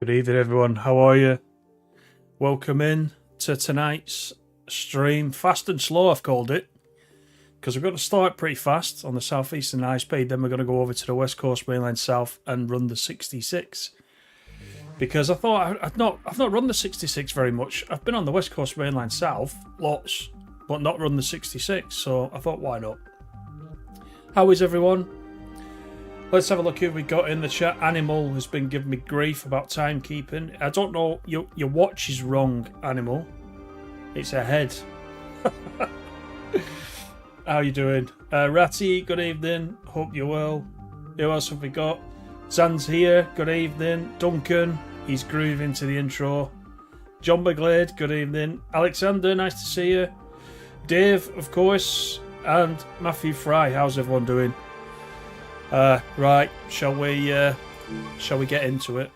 Good evening, everyone. How are you? Welcome in to tonight's stream. Fast and slow, I've called it, because we're going to start pretty fast on the southeastern high speed. Then we're going to go over to the west coast mainland south and run the 66. Because I thought I've not run the 66 very much. I've been on the west coast mainland south lots, but not run the 66. So I thought, why not? How is everyone? Let's have a look who we got in the chat. Animal has been giving me grief about timekeeping. I don't know. Your watch is wrong, Animal. It's ahead. How you doing? Ratty, good evening. Hope you're well. Who else have we got? Zan's here. Good evening. Duncan, he's grooving to the intro. John McGlade, good evening. Alexander, nice to see you. Dave, of course. And Matthew Fry, how's everyone doing? Right, shall we get into it?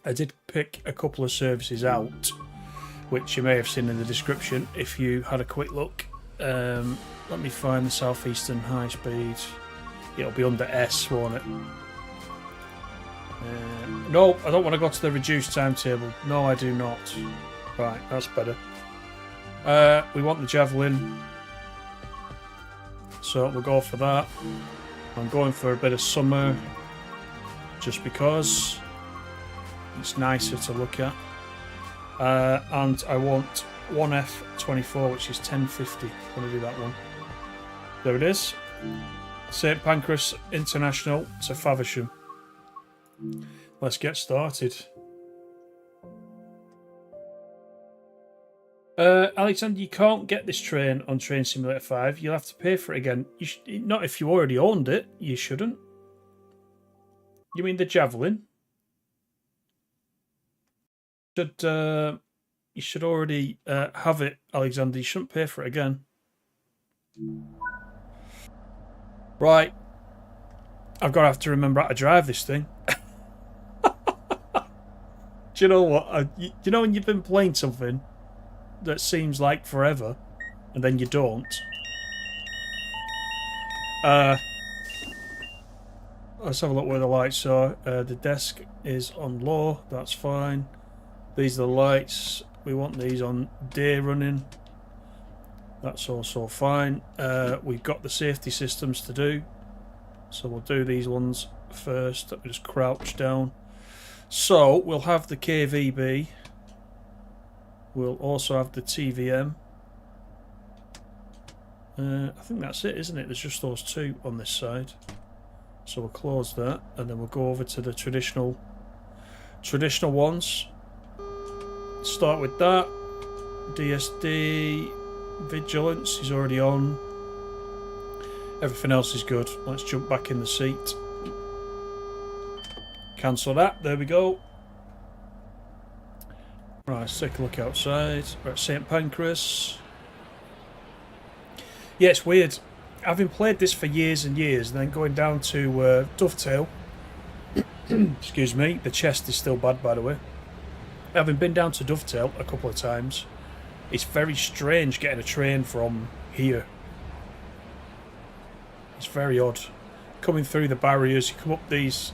I did pick a couple of services out, which you may have seen in the description if you had a quick look. Let me find the southeastern high speed. It'll be under S, won't it? No, I don't want to go to the reduced timetable. No, I do not. Right, that's better. We want the Javelin, so we'll go for that. I'm going for a bit of summer just because it's nicer to look at. And I want 1F24, which is 1050. I'm going to do that one. There it is. St Pancras International to Faversham. Let's get started. Alexander, you can't get this train on Train Simulator 5. You'll have to pay for it again. Not if you already owned it. You shouldn't. You mean the Javelin? You should already have it, Alexander. You shouldn't pay for it again. Right. I've got to have to remember how to drive this thing. Do you know what? You know when you've been playing something that seems like forever, and then you don't. Let's have a look where the lights are. The desk is on low, that's fine. These are the lights. We want these on day running. That's also fine. We've got the safety systems to do, so we'll do these ones first. Let me just crouch down. So we'll have the KVB. We'll also have the TVM. I think that's it, isn't it? There's just those two on this side. So we'll close that, and then we'll go over to the traditional ones. Start with that. DSD Vigilance is already on. Everything else is good. Let's jump back in the seat. Cancel that. There we go. Right, let's take a look outside. We're at St Pancras. Yeah, it's weird. Having played this for years and years, and then going down to Dovetail. Excuse me, the chest is still bad, by the way. Having been down to Dovetail a couple of times, it's very strange getting a train from here. It's very odd. Coming through the barriers, you come up these...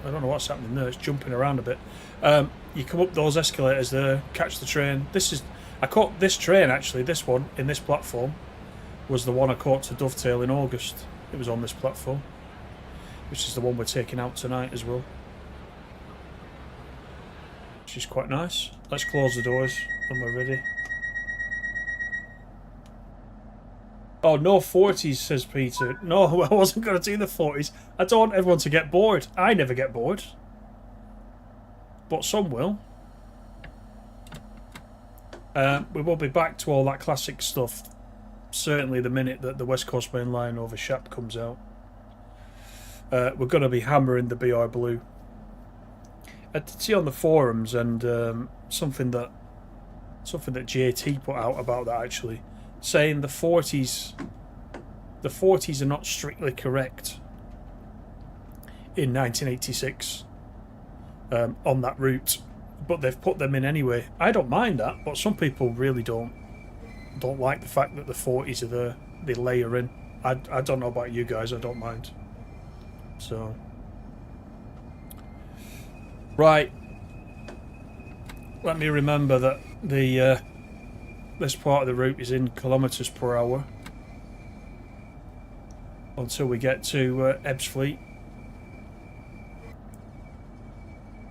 I don't know what's happening there, it's jumping around a bit. You come up those escalators there, catch the train. I caught this train actually, this one, in this platform, was the one I caught to Dovetail in August. It was on this platform, which is the one we're taking out tonight as well. Which is quite nice. Let's close the doors when we're ready. Oh, no 40s, says Peter. No, I wasn't going to do the 40s. I don't want everyone to get bored. I never get bored. But some will. We will be back to all that classic stuff. Certainly the minute that the West Coast Main Line over Shap comes out. We're going to be hammering the BR Blue. I did see on the forums and something that JT put out about that actually, saying the 40s are not strictly correct in 1986 on that route, but they've put them in anyway. I don't mind that, but some people really don't like the fact that the 40s are there. They layer in. I don't know about you guys. I don't mind. So Right. Let me remember that the this part of the route is in kilometres per hour until we get to Ebbsfleet.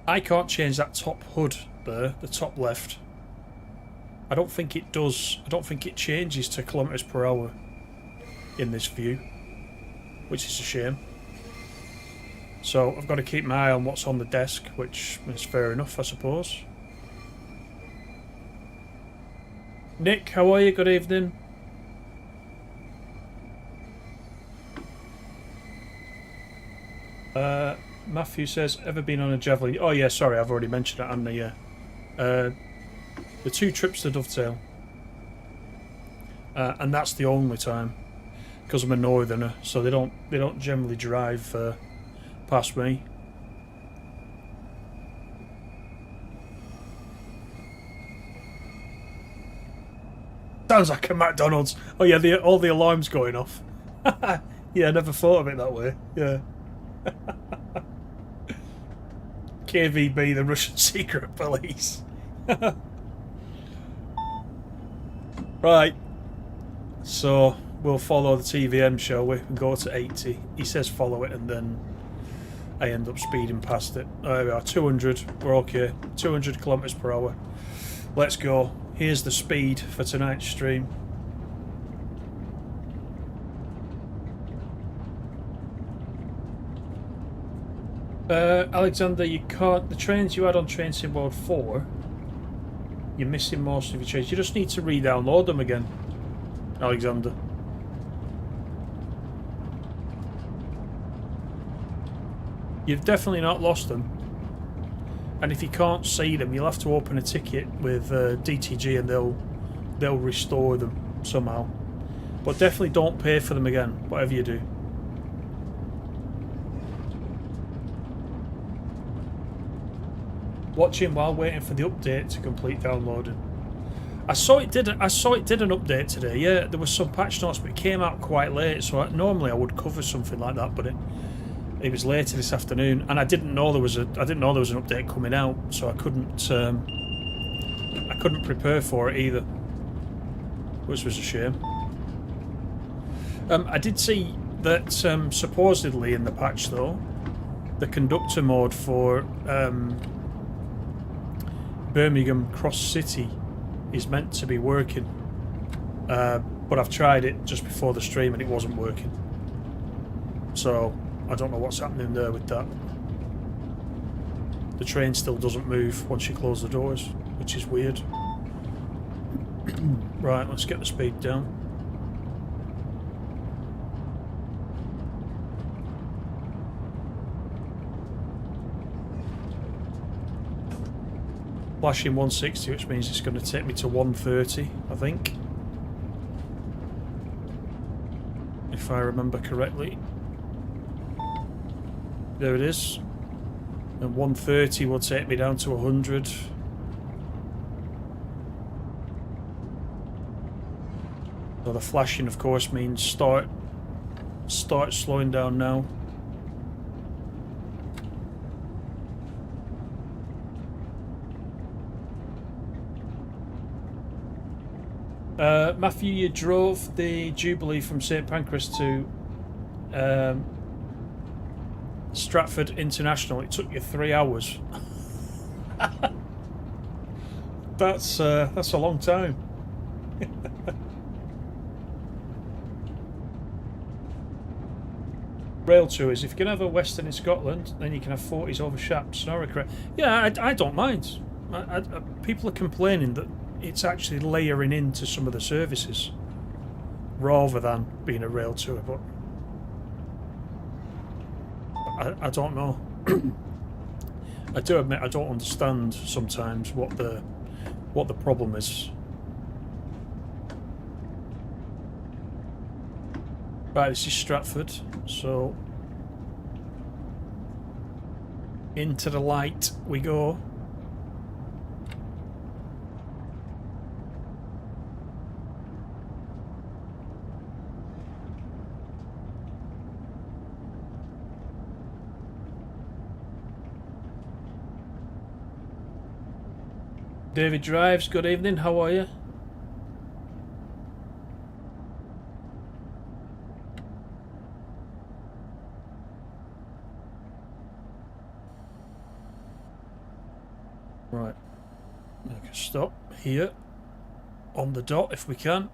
I can't change that top hood there, the top left. I don't think it does. I don't think it changes to kilometres per hour in this view, which is a shame. So I've got to keep my eye on what's on the desk, which is fair enough, I suppose. Nick, how are you? Good evening. Matthew says, ever been on a Javelin? Oh yeah, sorry, I've already mentioned it, haven't I? Yeah. The 2 trips to Dovetail. And that's the only time. Because I'm a northerner, so they don't generally drive past me. Sounds like a McDonald's. Oh yeah, all the alarms going off. Yeah, I never thought of it that way. Yeah. KVB, the Russian secret police. Right. So we'll follow the TVM, shall we? And go to 80. He says follow it, and then I end up speeding past it. There we are, 200. We're okay. 200 kilometres per hour. Let's go. Here's the speed for tonight's stream. Alexander, you can't. The trains you had on Train Sim World 4, you're missing most of your trains. You just need to re-download them again, Alexander. You've definitely not lost them. And if you can't see them, you'll have to open a ticket with DTG, and they'll restore them somehow. But definitely don't pay for them again, whatever you do. Watching while waiting for the update to complete downloading. I saw it did an update today. Yeah, there was some patch notes, but it came out quite late. So normally I would cover something like that, but it was later this afternoon, and I didn't know there was an update coming out, so I couldn't prepare for it either, which was a shame. I did see that supposedly in the patch though, the conductor mode for Birmingham Cross City is meant to be working, but I've tried it just before the stream and it wasn't working, so I don't know what's happening there with that. The train still doesn't move once you close the doors, which is weird. Right, let's get the speed down. Flashing 160, which means it's going to take me to 130, I think, if I remember correctly. There it is. And 130 will take me down to 100. So the flashing, of course, means start slowing down now. Matthew, you drove the Jubilee from St Pancras to Stratford International. It took you 3 hours. That's a long time. Rail tours. If you can have a Western in Scotland, then you can have 40s over Shap. Yeah, I don't mind. People are complaining that it's actually layering into some of the services rather than being a rail tour, but I don't know. I do admit I don't understand sometimes what the problem is. Right, this is Stratford, so into the light we go. David Drives, good evening, how are you? Right, we can stop here on the dot if we can.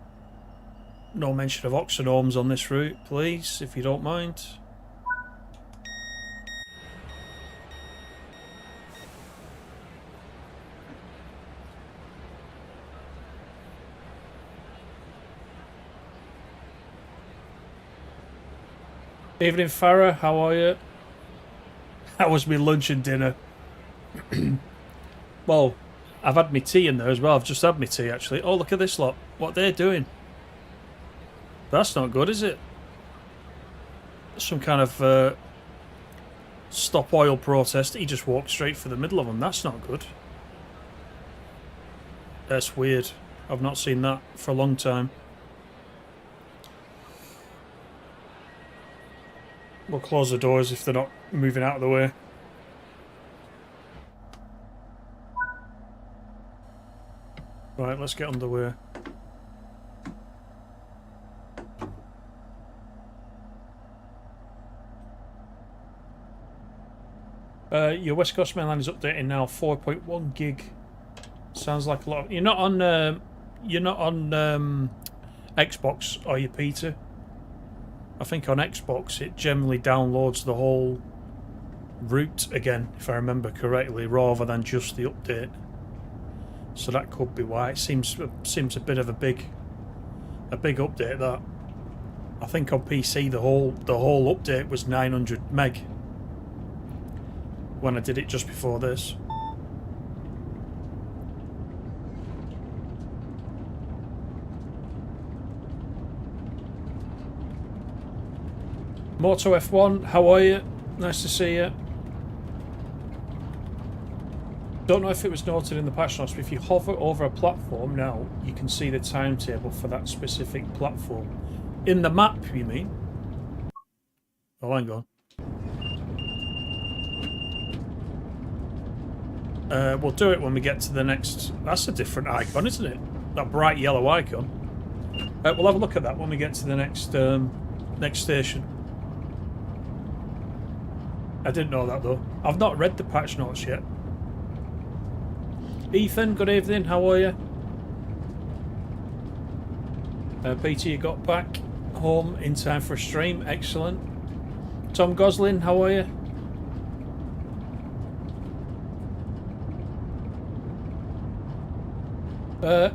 No mention of oxynorms on this route, please, if you don't mind. Evening, Farah, how are you? How was my lunch and dinner? Well, I've had my tea in there as well. I've just had my tea, actually. Oh, look at this lot. What they're doing. That's not good, is it? Some kind of stop oil protest. He just walked straight for the middle of them. That's not good. That's weird. I've not seen that for a long time. We'll close the doors if they're not moving out of the way. Right, let's get underway. Your West Coast mainline is updating now. 4.1 gig. Sounds like a lot. You're not on Xbox, are you, Peter? I think on Xbox it generally downloads the whole route again, if I remember correctly, rather than just the update. So that could be why it seems a bit of a big update. That I think on PC the whole update was 900 meg when I did it just before this. Moto F1, how are you? Nice to see you. Don't know if it was noted in the patch notes, but if you hover over a platform now, you can see the timetable for that specific platform. In the map, you mean? Oh, hang on. We'll do it when we get to the next... That's a different icon, isn't it? That bright yellow icon. We'll have a look at that when we get to the next station. I didn't know that, though. I've not read the patch notes yet. Ethan, good evening, how are you? Peter, you got back home in time for a stream, excellent. Tom Goslin, how are you?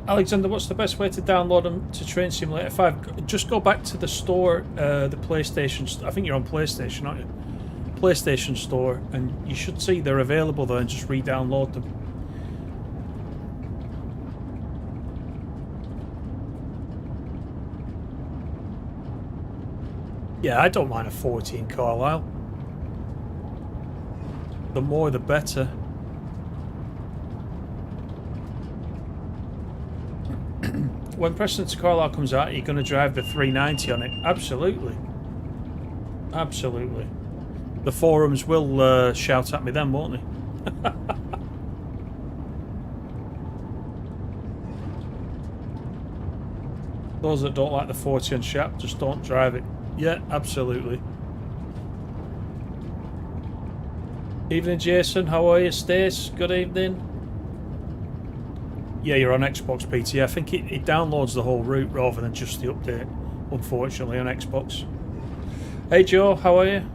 Alexander, what's the best way to download them to Train Simulator 5? Just go back to the store, the PlayStation. I think you're on PlayStation, aren't you? PlayStation Store, and you should see they're available there, and just re-download them. Yeah, I don't mind a 40 in Carlisle. The more the better. When Preston to Carlisle comes out, you're going to drive the 390 on it. Absolutely. Absolutely. The forums will shout at me then, won't they? Those that don't like the 40 on Shap, just don't drive it. Yeah, absolutely. Evening, Jason. How are you? Stace, good evening. Yeah, you're on Xbox, PT. I think it downloads the whole route rather than just the update, unfortunately, on Xbox. Hey, Joe. How are you?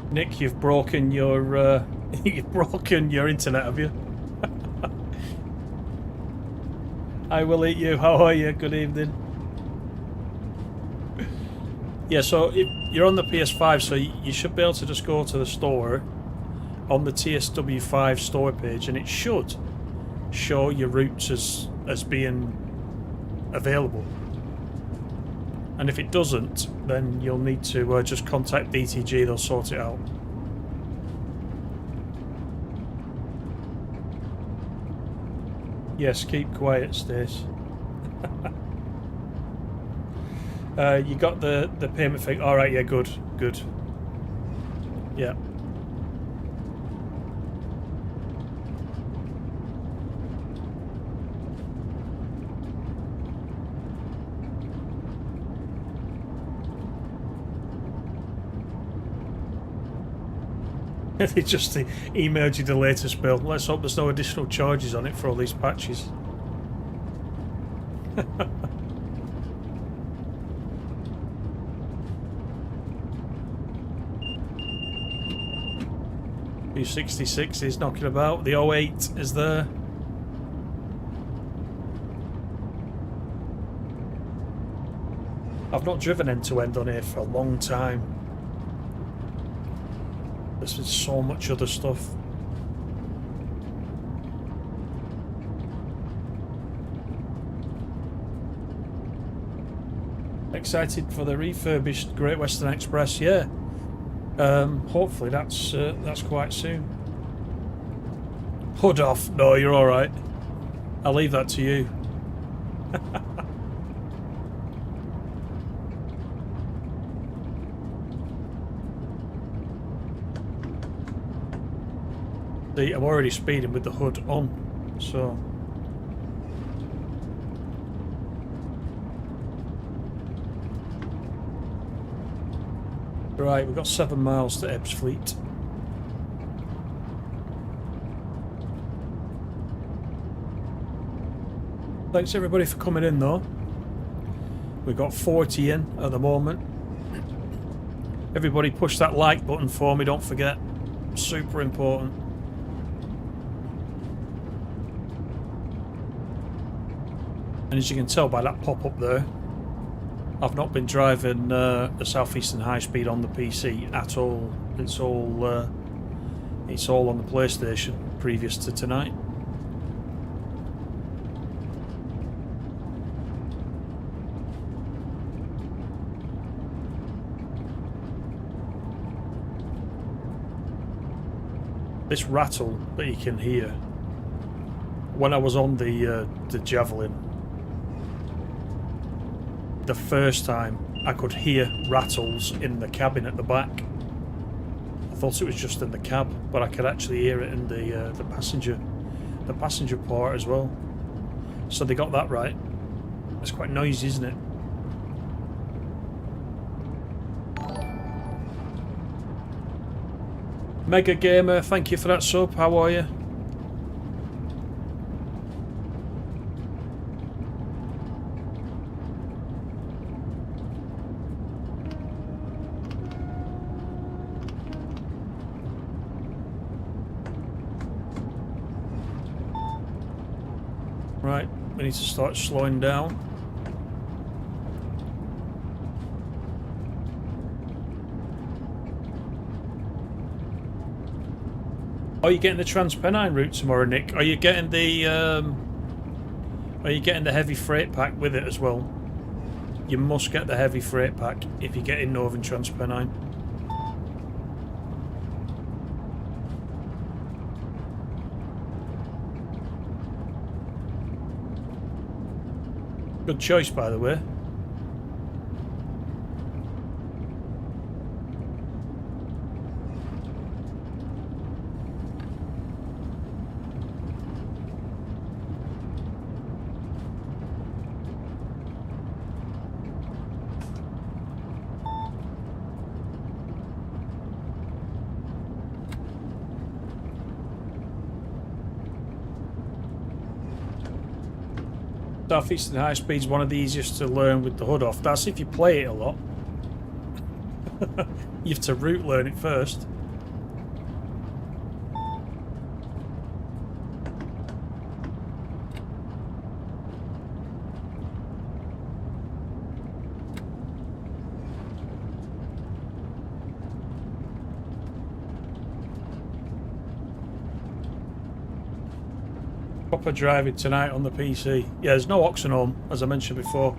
Nick, you've broken your you've broken your internet, have you? I will eat you. How are you? Good evening. Yeah, so you're on the PS5, so you should be able to just go to the store on the TSW5 store page, and it should show your routes as being available. And if it doesn't, then you'll need to just contact DTG, they'll sort it out. Yes, keep quiet, Stace. You got the payment thing. All right, yeah, good, good. Yeah. They just emailed you the latest bill. Let's hope there's no additional charges on it for all these patches. U66 is knocking about. The 08 is there. I've not driven end to end on here for a long time. There's been so much other stuff. Excited for the refurbished Great Western Express, yeah. Hopefully that's quite soon. Hood off. No, you're all right. I'll leave that to you. See, I'm already speeding with the hood on, so. Right, we've got 7 miles to Ebbsfleet. Thanks everybody for coming in though. We've got 40 in at the moment. Everybody push that like button for me, don't forget. Super important. And as you can tell by that pop-up there, I've not been driving the Southeastern High Speed on the PC at all. It's all on the PlayStation previous to tonight. This rattle that you can hear when I was on the Javelin. The first time I could hear rattles in the cabin at the back. I thought it was just in the cab, but I could actually hear it in the passenger part as well. So they got that right. It's quite noisy, isn't it? Mega Gamer, thank you for that sub. How are you? Right, we need to start slowing down. Are you getting the Transpennine route tomorrow, Nick? Are you getting the heavy freight pack with it as well? You must get the heavy freight pack if you get in Northern Transpennine. Good choice, by the way. Southeastern High Speed's one of the easiest to learn with the hood off. That's if you play it a lot. You have to route learn it first. Proper driving tonight on the PC. Yeah, there's no Oxenholme, as I mentioned before.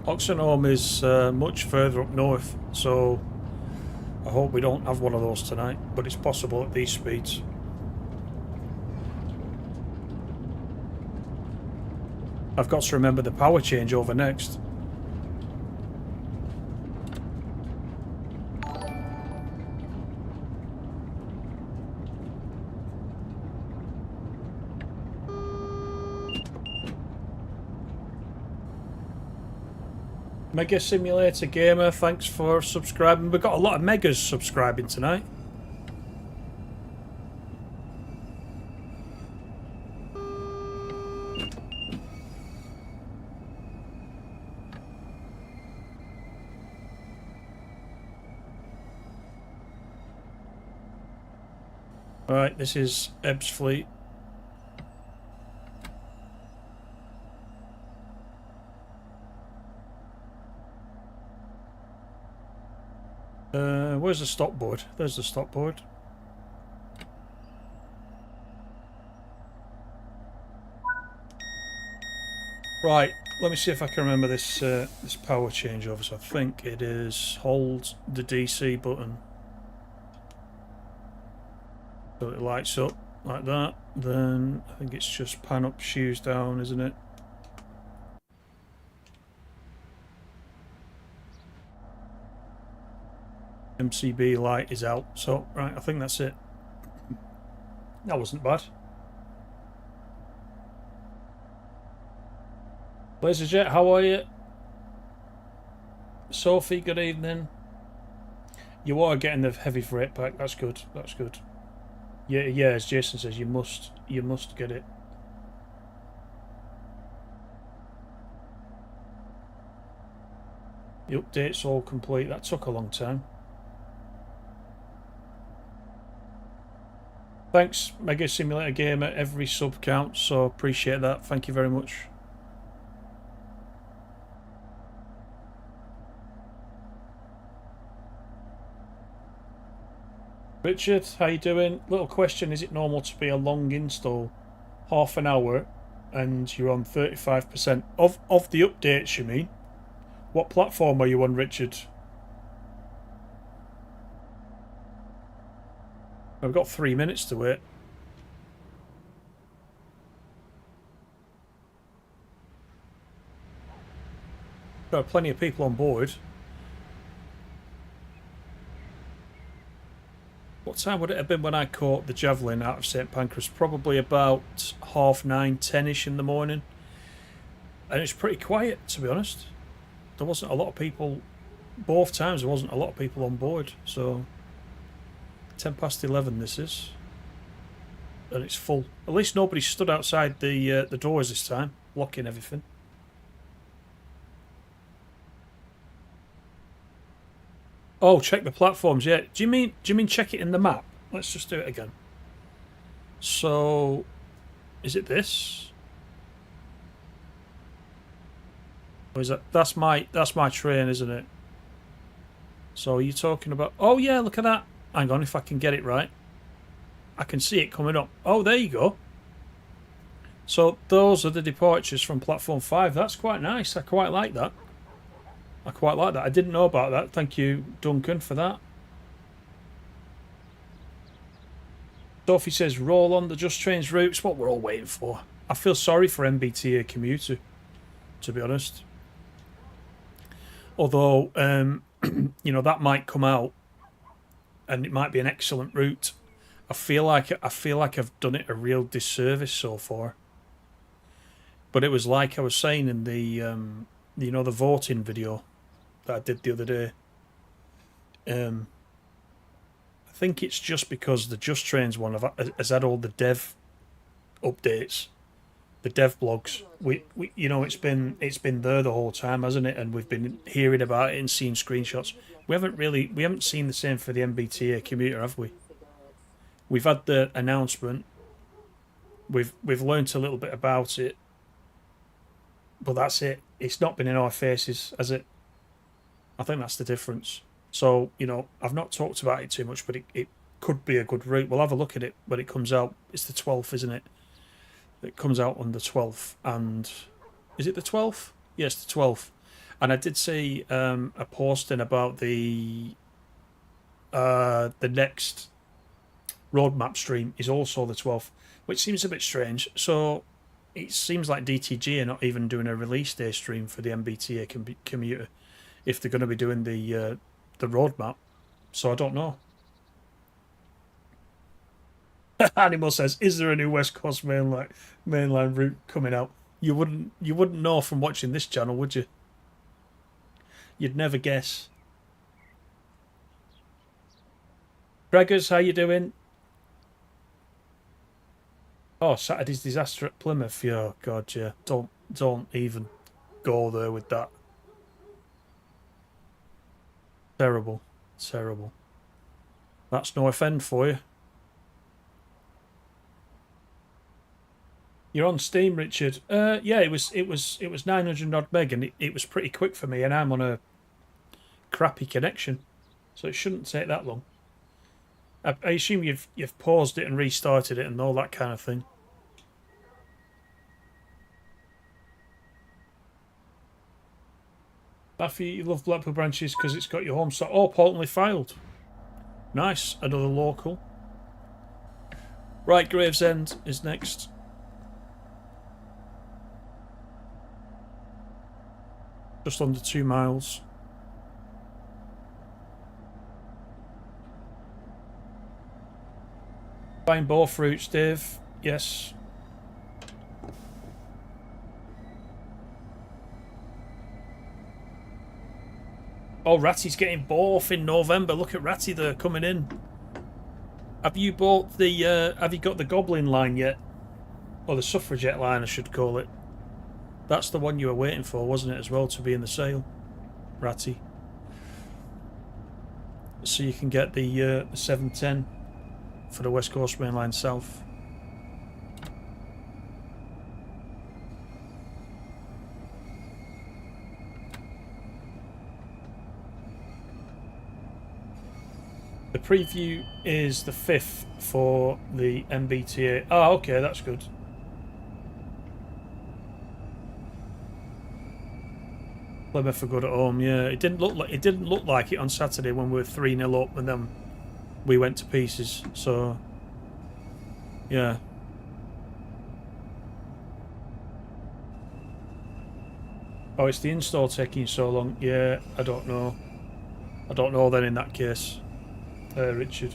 Oxenholme is much further up north, so I hope we don't have one of those tonight, but it's possible at these speeds. I've got to remember the power changeover next. Mega Simulator Gamer, thanks for subscribing. We've got a lot of Megas subscribing tonight. Alright, this is Ebbs Fleet. Where's the stop board? There's the stop board. Right, let me see if I can remember this this power changeover. So I think it is hold the DC button so it lights up like that. Then I think it's just pan up, shoes down, isn't it? MCB light is out. So, right, I think that's it. That wasn't bad. LaserJet, how are you? Sophie, good evening. You are getting the heavy freight pack. That's good. That's good. Yeah, yeah. As Jason says, you must get it. The update's all complete. That took a long time. Thanks, Mega Simulator Gamer. Every sub counts, so appreciate that. Thank you very much. Richard, how you doing? Little question, is it normal to be a long install? Half an hour and you're on 35% of the updates, you mean? What platform are you on, Richard? I've got 3 minutes to wait. There are plenty of people on board. What time would it have been when I caught the Javelin out of St Pancras? Probably about 9:30, 10ish in the morning. And it's pretty quiet, to be honest. There wasn't a lot of people. Both times there wasn't a lot of people on board. So 11:10 this is. And it's full. At least nobody stood outside the doors this time, blocking everything. Oh, check the platforms. Yeah. Do you mean check it in the map? Let's just do it again. So, is it this? Or is that's my train, isn't it? So are you talking about? Oh yeah, look at that. Hang on, if I can get it right, I can see it coming up. Oh, there you go. So those are the departures from platform 5. That's quite nice. I quite like that. I quite like that. I didn't know about that. Thank you, Duncan, for that. Sophie says, roll on the Just Trains route. It's what we're all waiting for. I feel sorry for MBTA commuter, to be honest. Although, you know, that might come out and it might be an excellent route. I feel like I've done it a real disservice so far. But it was like I was saying in the, you know, the voting video that I did the other day. I think it's just because the Just Trains one has had all the dev updates, the dev blogs. We you know, it's been there the whole time, hasn't it? And we've been hearing about it and seeing screenshots. We haven't seen the same for the MBTA commuter, have we? We've had the announcement. We've learnt a little bit about it, but that's it. It's not been in our faces, has it? I think that's the difference. So, you know, I've not talked about it too much, but it could be a good route. We'll have a look at it when it comes out. It's the 12th, isn't it? It comes out on the 12th. And is it the 12th? Yes, the 12th. And I did see a posting about the next roadmap stream is also the 12th, which seems a bit strange. So it seems like DTG are not even doing a release day stream for the MBTA commuter if they're going to be doing the roadmap. So I don't know. Animal says, "Is there a new West Coast mainline route coming out?" You wouldn't know from watching this channel, would you? You'd never guess. Gregors, how you doing? Oh, Saturday's disaster at Plymouth. Yeah, oh God, yeah. Don't even go there with that. Terrible, terrible. That's no offend for you. You're on Steam, Richard. Yeah, it was 900 odd meg, and it was pretty quick for me, and I'm on a crappy connection, so it shouldn't take that long. I assume you've paused it and restarted it and all that kind of thing. Matthew, you love Blackpool branches because it's got your home stop. Oh, potently filed. Nice, another local. Right, Gravesend is next. Just under 2 miles. Buying both routes, Dave. Yes. Oh, Ratty's getting both in November. Look at Ratty there coming in. Have you bought the? Have you got the Goblin line yet, or the Suffragette line, I should call it? That's the one you were waiting for, wasn't it, as well, to be in the sale, Ratty? So you can get the 710 for the West Coast Mainline South. The preview is the 5th for the MBTA. Oh, okay, that's good. Plymouth are good at home. Yeah, it didn't look like it on Saturday when we were 3-0 up, and then we went to pieces. So, yeah. Oh, it's the install taking so long. Yeah, I don't know. I don't know then in that case, Richard.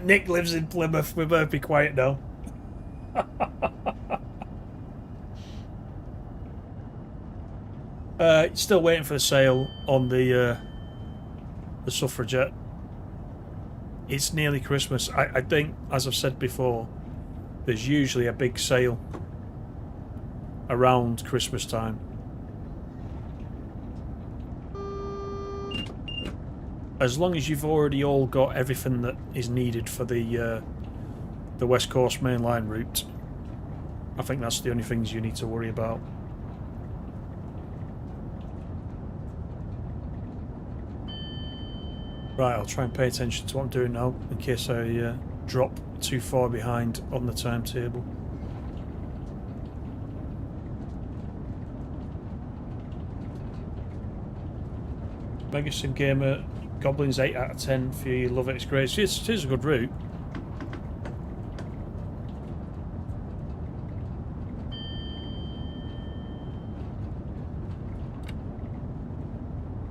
Nick lives in Plymouth. We better be quiet now. Still waiting for the sale on the Suffragette. It's nearly Christmas. I think, as I've said before, there's usually a big sale around Christmas time. As long as you've already all got everything that is needed for the West Coast mainline route, I think that's the only things you need to worry about. Right, I'll try and pay attention to what I'm doing now in case I drop too far behind on the timetable. Mega Sim Gamer, Goblin's 8 out of 10 for you. Love it, it's great. It is a good route.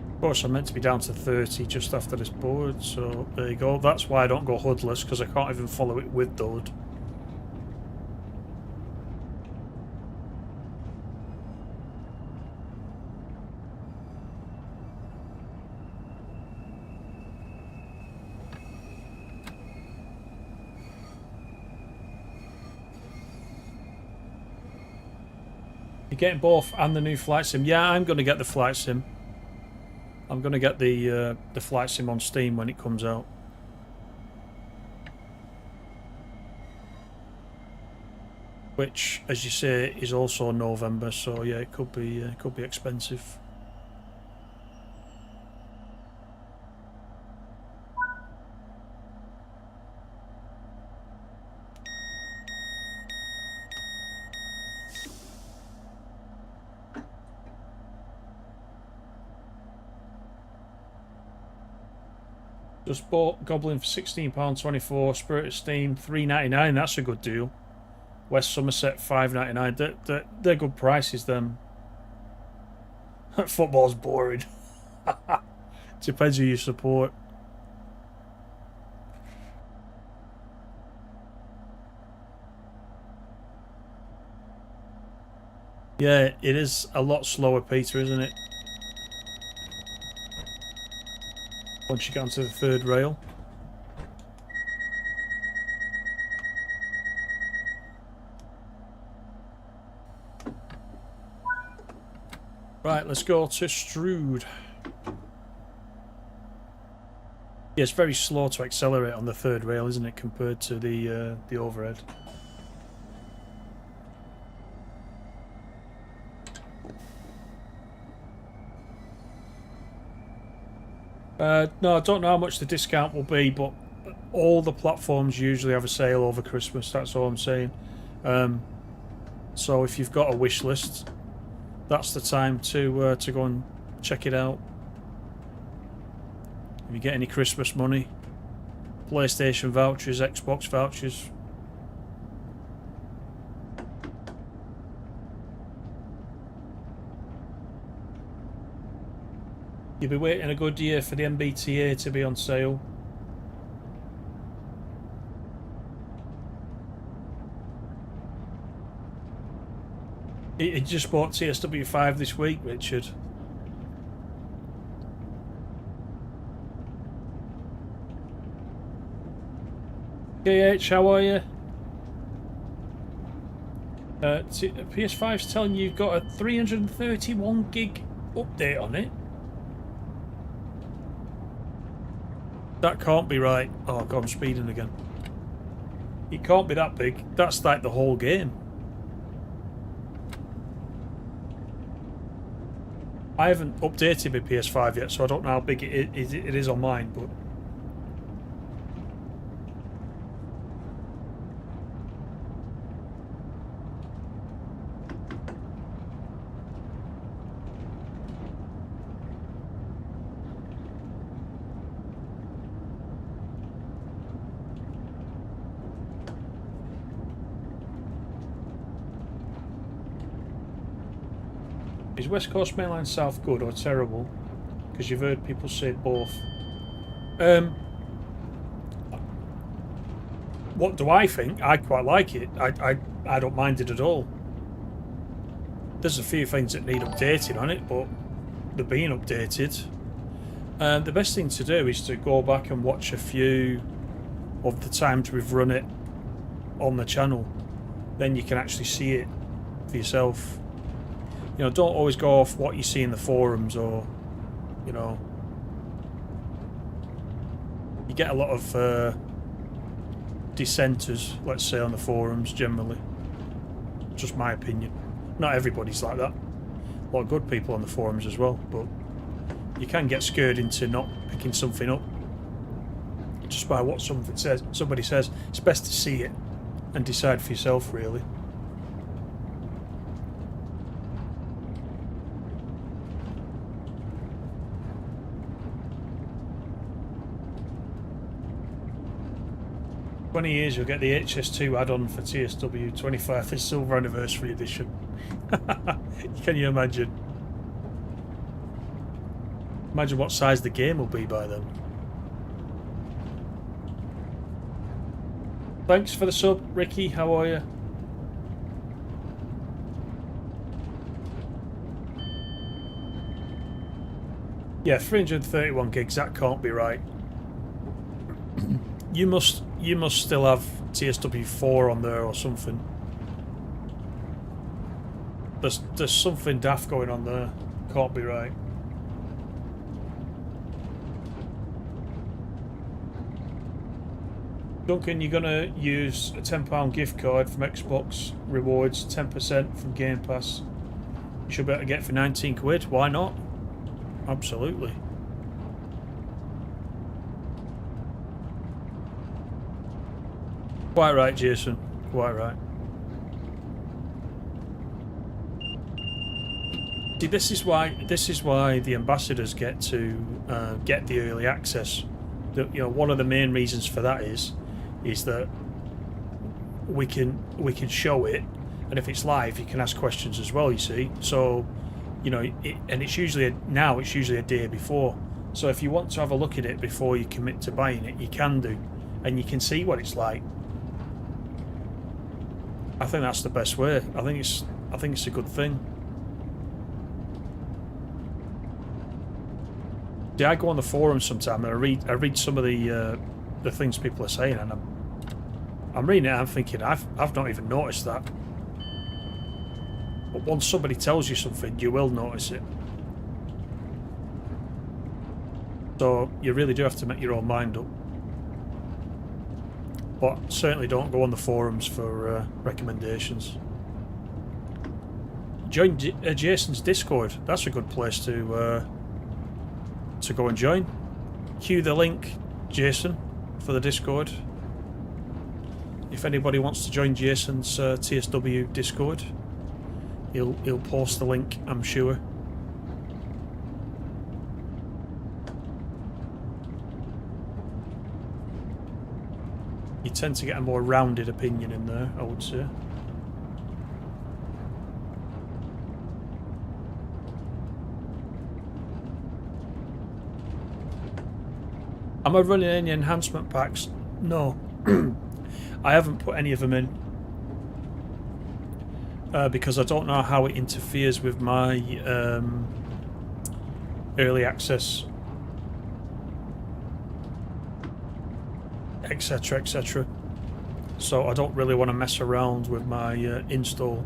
Of course, I'm meant to be down to 30 just after this board, so there you go. That's why I don't go hoodless, because I can't even follow it with the hood. You're getting both and the new flight sim. Yeah, I'm going to get the flight sim. I'm going to get the flight sim on Steam when it comes out. Which, as you say, is also November. So yeah, it could be expensive. Just bought Goblin for £16.24. Spirit of Steam £3.99. That's a good deal. West Somerset £5.99. They're good prices. Them. Football's boring. Depends who you support. Yeah, it is a lot slower, Peter, isn't it? Once you get onto the third rail. Right, let's go to Strood. Yeah, it's very slow to accelerate on the third rail, isn't it, compared to the overhead. No, I don't know how much the discount will be, but all the platforms usually have a sale over Christmas. That's all I'm saying. So if you've got a wish list, that's the time to go and check it out. If you get any Christmas money, PlayStation vouchers, Xbox vouchers. You'll be waiting a good year for the MBTA to be on sale. He just bought TSW5 this week, Richard. KH, how are you? PS5's telling you you've got a 331 gig update on it. That can't be right. Oh god, I'm speeding again. It can't be that big. That's like the whole game. I haven't updated my PS5 yet, so I don't know how big it is on mine, but is West Coast Mainline South good or terrible? Because you've heard people say both. What do I think? I quite like it. I don't mind it at all. There's a few things that need updating on it, but they're being updated. The best thing to do is to go back and watch a few of the times we've run it on the channel. Then you can actually see it for yourself. You know, don't always go off what you see in the forums, or, you know, you get a lot of dissenters, let's say, on the forums generally. Just my opinion. Not everybody's like that. A lot of good people on the forums as well, but you can get scared into not picking something up just by what somebody says. It's best to see it and decide for yourself, really. Years you'll get the HS2 add-on for TSW 25th Silver Anniversary Edition. Can you imagine? Imagine what size the game will be by then. Thanks for the sub, Ricky. How are you? Yeah, 331 gigs. That can't be right. You must still have TSW4 on there or something. There's something daft going on there. Can't be right. Duncan, you're gonna use a £10 gift card from Xbox Rewards, 10% from Game Pass. You should be able to get it for 19 quid. Why not? Absolutely. Quite right, Jason. Quite right. See, this is why the ambassadors get to get the early access one of the main reasons for that is that we can show it, and if it's live, you can ask questions as well. You see, so and it's usually a day before. So if you want to have a look at it before you commit to buying it, you can do, and you can see what it's like. I think that's the best way. I think it's a good thing. Yeah, I go on the forums sometimes and I read some of the things people are saying, and I'm reading it and I'm thinking I've not even noticed that. But once somebody tells you something, you will notice it. So you really do have to make your own mind up. But certainly don't go on the forums for recommendations. Join Jason's Discord. That's a good place to go and join. Cue the link, Jason, for the Discord. If anybody wants to join Jason's TSW Discord, he'll post the link, I'm sure. You tend to get a more rounded opinion in there, I would say. Am I running any enhancement packs? No. I haven't put any of them in. Because I don't know how it interferes with my early access, etc, etc. So I don't really want to mess around with my install.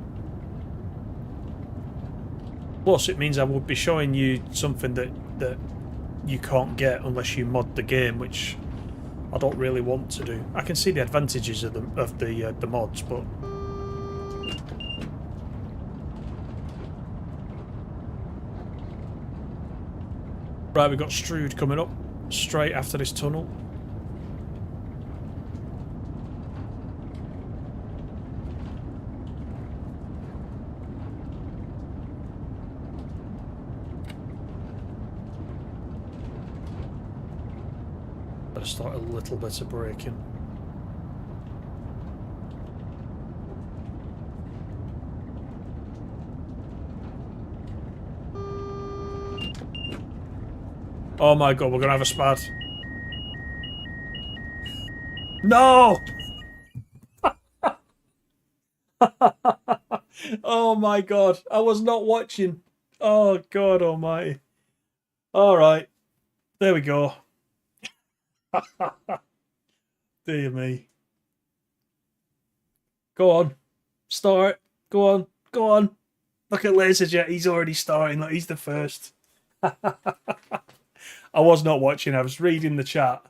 Plus it means I would be showing you something that you can't get unless you mod the game, which I don't really want to do. I can see the advantages of the mods, but right, we've got Strood coming up straight after this tunnel. Better start a little bit of braking. Oh my god, we're gonna have a spad. No! Oh my god, I was not watching. Oh god almighty. Alright, there we go. Dear me. Go on. Start. Go on. Go on. Look at Laserjet. He's already starting. Look, he's the first. I was not watching. I was reading the chat.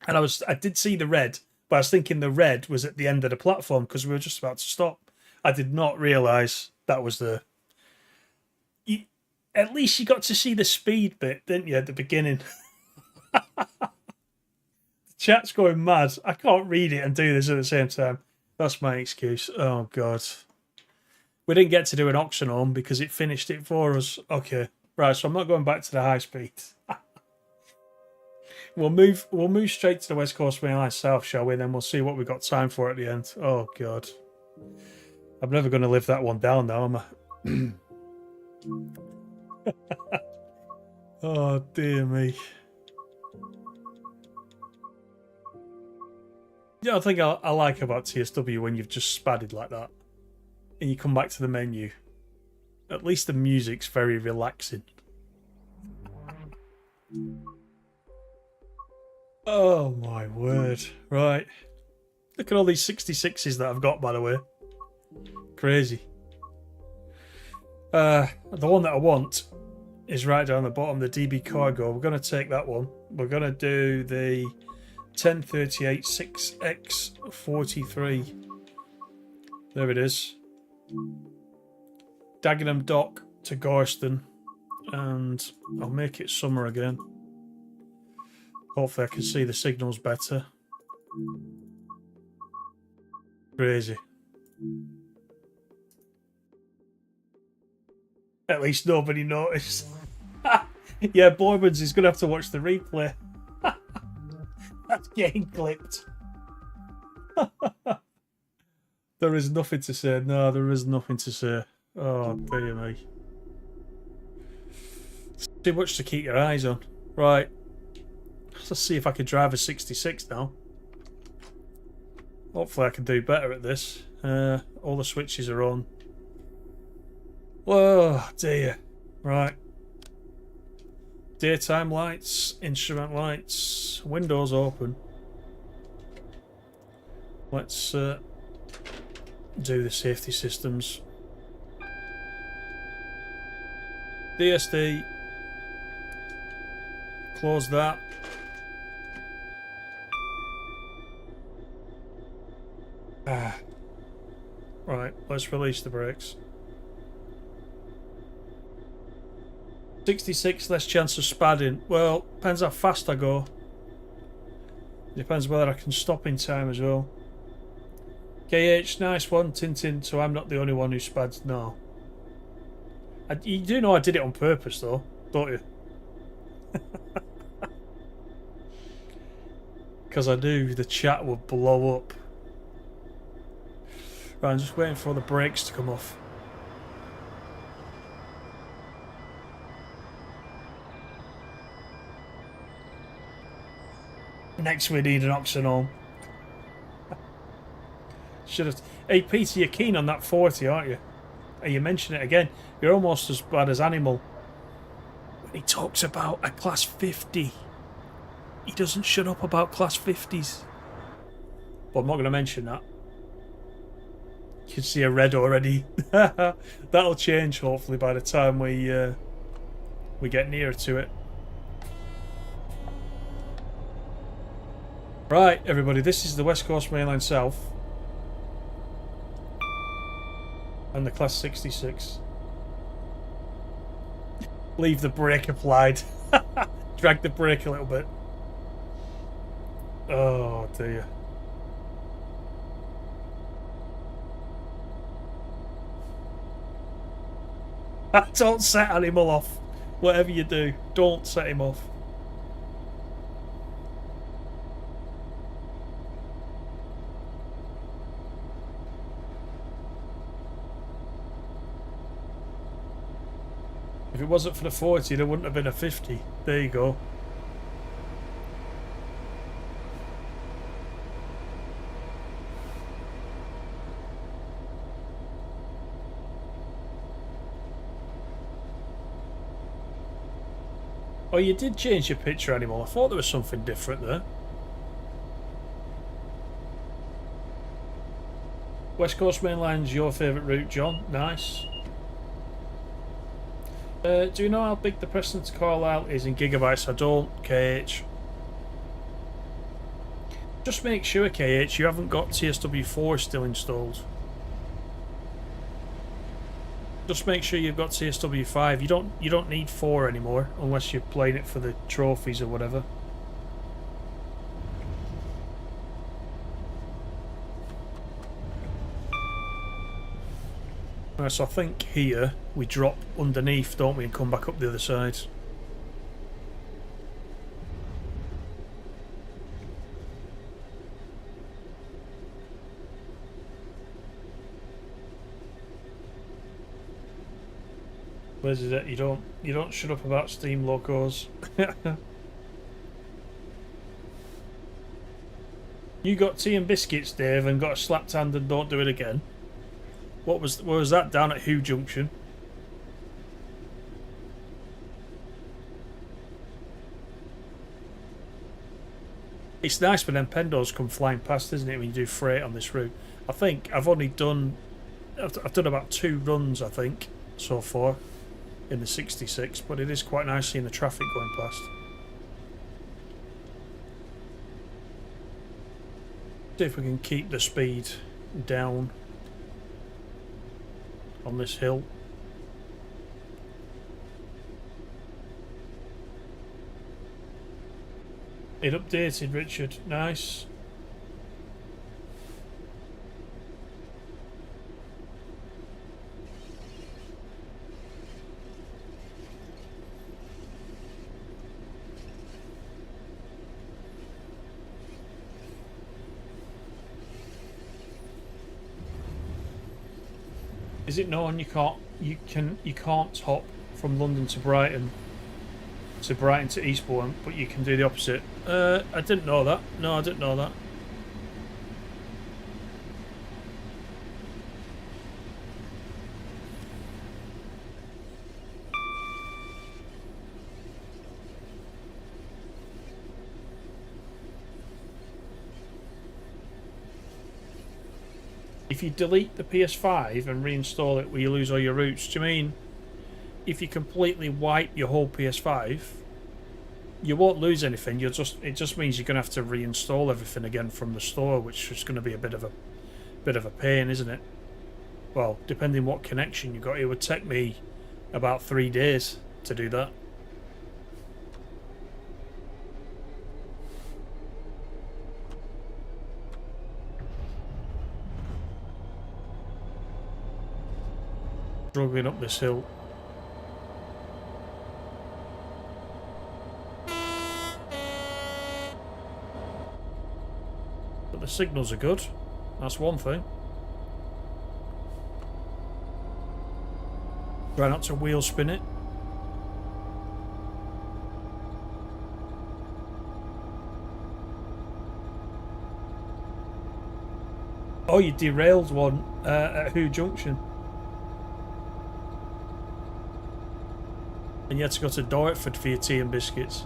And I did see the red, but I was thinking the red was at the end of the platform because we were just about to stop. I did not realise that was the... At least you got to see the speed bit, didn't you, at the beginning? Chat's going mad. I can't read it and do this at the same time. That's my excuse. Oh, God. We didn't get to do an Oxenome because it finished it for us. Okay. Right, so I'm not going back to the high speed. We'll move straight to the West Coast Main Line South, shall we? Then we'll see what we've got time for at the end. Oh, God. I'm never going to live that one down now, am I? Oh, dear me. Yeah, I think I like about TSW when you've just spadded like that and you come back to the menu. At least the music's very relaxing. Oh my word. Right. Look at all these 66s that I've got, by the way. Crazy. The one that I want is right down the bottom, the DB Cargo. We're going to take that one. We're going to do the 1038 6X43. There it is. Dagenham Dock to Gorston. And I'll make it summer again. Hopefully I can see the signals better. Crazy. At least nobody noticed. Yeah, Boymans is going to have to watch the replay. Getting clipped. There is nothing to say. No, there is nothing to say. Oh, dear me. It's too much to keep your eyes on. Right. Let's see if I can drive a 66 now. Hopefully I can do better at this. All the switches are on. Whoa, dear. Right. Daytime lights, instrument lights, windows open. Let's do the safety systems. DSD. Close that. Right, let's release the brakes. 66 less chance of spadding. Well, depends how fast I go. Depends whether I can stop in time as well. KH, nice one, Tintin. So I'm not the only one who spads. No. You do know I did it on purpose though, don't you? Because I knew the chat would blow up. Right, I'm just waiting for all the brakes to come off. Next we need an oxenome. Should have. Hey Peter, you're keen on that 40, aren't you? Hey, you mention it again. You're almost as bad as Animal. When he talks about a class 50, he doesn't shut up about class 50s. But I'm not going to mention that. You can see a red already. That'll change hopefully by the time we get nearer to it. Right, everybody, this is the West Coast Main Line South. And the Class 66. Leave the brake applied. Drag the brake a little bit. Oh, dear. Don't set Animal off. Whatever you do, don't set him off. If it wasn't for the 40, there wouldn't have been a 50. There you go. Oh, you did change your picture, Animal. I thought there was something different there. West Coast Main Line's your favourite route, John. Nice. Do you know how big the Preston to Carlisle is in gigabytes? I don't, KH. Just make sure, KH, you haven't got TSW4 still installed. Just make sure you've got TSW5. You don't need 4 anymore unless you're playing it for the trophies or whatever. Right, so I think here we drop underneath, don't we, and come back up the other side. Where's it? You don't shut up about Steam locos. You got tea and biscuits, Dave, and got a slapped hand and don't do it again. Where was that down at Hugh Junction? It's nice when them pendos come flying past, isn't it, when you do freight on this route? I think I've done about 2 runs, I think, so far in the 66, but it is quite nice seeing the traffic going past. See if we can keep the speed down on this hill. It updated, Richard. Nice. Is it known you can't hop from London to Brighton to Eastbourne, but you can do the opposite? I didn't know that. No, I didn't know that. If you delete the PS5 and reinstall it, will you lose all your routes? Do you mean if you completely wipe your whole PS5, you won't lose anything? It just means you're going to have to reinstall everything again from the store, which is going to be a bit of a pain, isn't it? Well, depending what connection you got, it would take me about 3 days to do that. Struggling up this hill. But the signals are good. That's one thing. Try not to wheel spin it. Oh, you derailed one at Who Junction. And you had to go to Dartford for your tea and biscuits.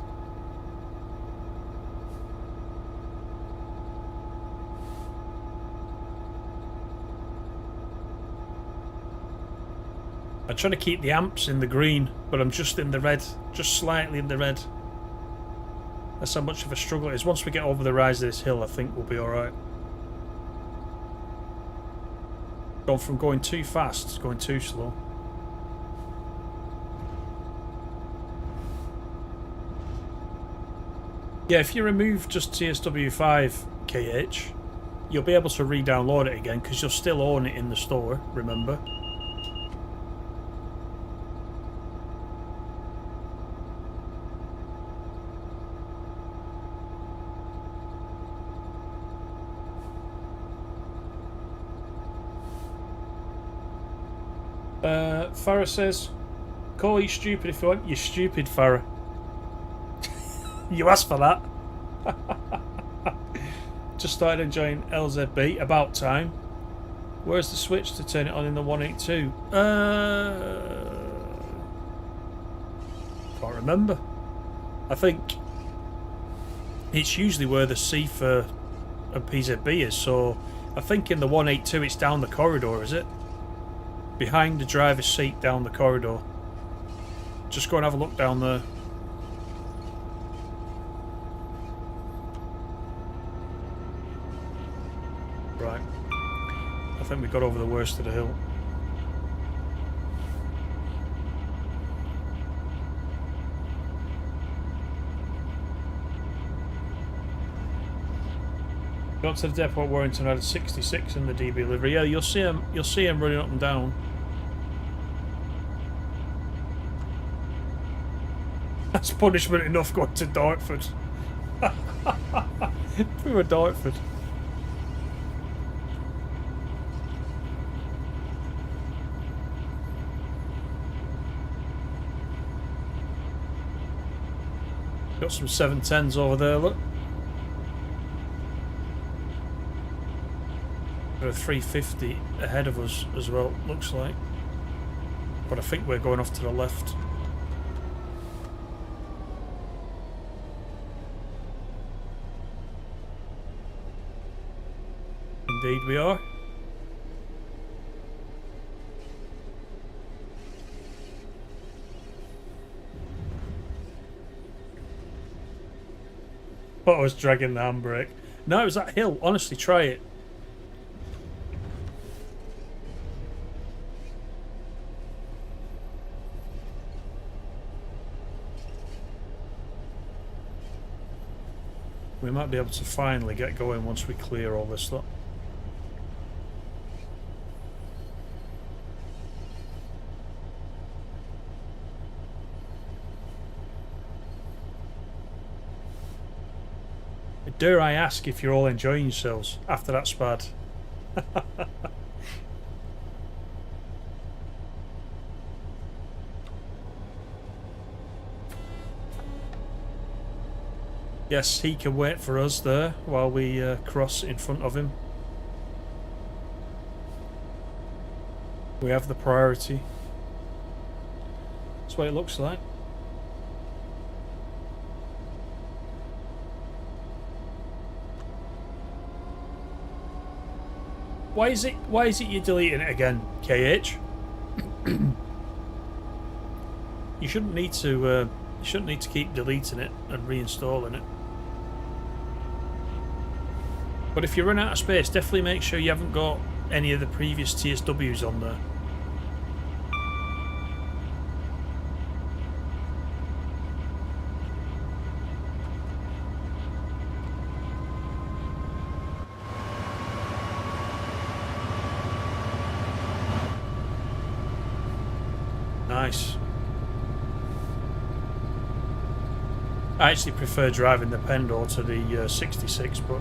I'm trying to keep the amps in the green, but I'm just in the red, just slightly in the red. That's how much of a struggle it is. Once we get over the rise of this hill, I think we'll be alright. Gone from going too fast to going too slow. Yeah, if you remove just TSW5 KH, you'll be able to re-download it again because you'll still own it in the store, remember? Farah says, call you stupid if you want. You're stupid, Farah. You asked for that. Just started enjoying LZB. About time. Where's the switch to turn it on in the 182? Can't remember. I think it's usually where the C for a PZB is, so I think in the 182 it's down the corridor, is it? Behind the driver's seat down the corridor. Just go and have a look down there. Right. I think we got over the worst of the hill. Got to the depot at Warrington, had a 66 in the DB livery. Yeah, you'll see him running up and down. That's punishment enough going to Dartford. We were Dartford. Got some 710s over there, look. Got a 350 ahead of us as well, looks like. But I think we're going off to the left. Indeed we are. But I was dragging the handbrake. No, it was that hill. Honestly, try it. We might be able to finally get going once we clear all this stuff. Dare I ask if you're all enjoying yourselves after that spad? Yes, he can wait for us there while we cross in front of him. We have the priority. That's what it looks like. Why is it you're deleting it again, KH? You shouldn't need to keep deleting it and reinstalling it. But if you run out of space, definitely make sure you haven't got any of the previous TSWs on there. Nice. I actually prefer driving the Pendor to the 66, but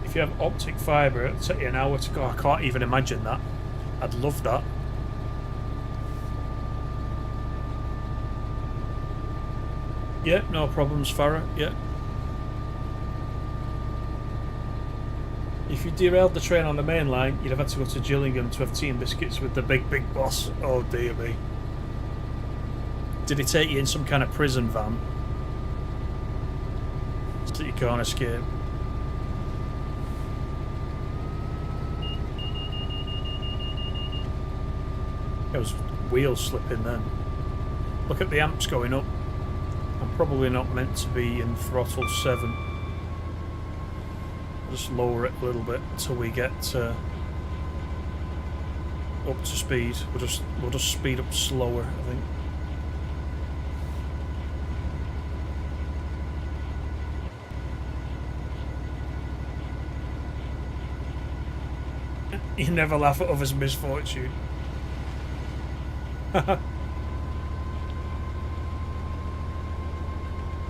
if you have optic fibre, it'll take you an hour to go. I can't even imagine that. I'd love that. Yeah, no problems, Farah. Yeah. If you derailed the train on the main line, you'd have had to go to Gillingham to have tea and biscuits with the big boss. Oh dear me. Did he take you in some kind of prison van so you can't escape? There was wheels slipping then. Look at the amps going up. I'm probably not meant to be in throttle 7. I'll just lower it a little bit until we get up to speed. We'll just speed up slower, I think. You never laugh at others' misfortune.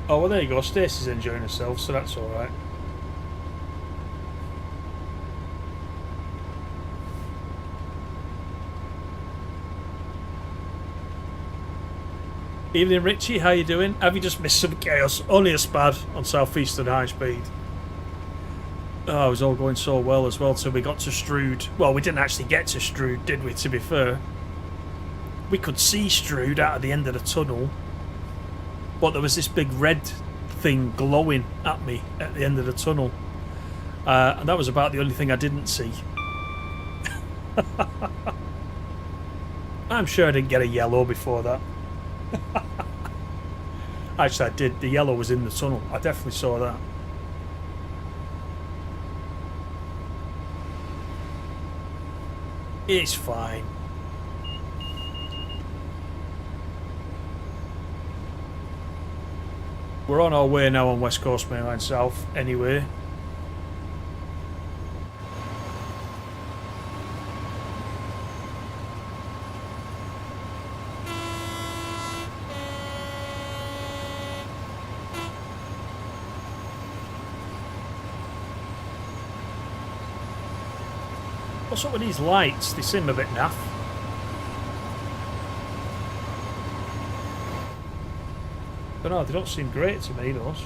Oh, well, there you go. Stacey's enjoying herself, so that's alright. Evening, Richie. How you doing? Have you just missed some chaos? Only a spad on Southeastern High Speed. Oh, it was all going so well as well till we got to Strood. Well, we didn't actually get to Strood, did we, to be fair? We could see Strood out of the end of the tunnel. But there was this big red thing glowing at me at the end of the tunnel. And that was about the only thing I didn't see. I'm sure I didn't get a yellow before that. Actually, I did. The yellow was in the tunnel. I definitely saw that. It's fine. We're on our way now on West Coast Main Line South, anyway. What's up with these lights? They seem a bit naff. I don't know, they don't seem great to me, those.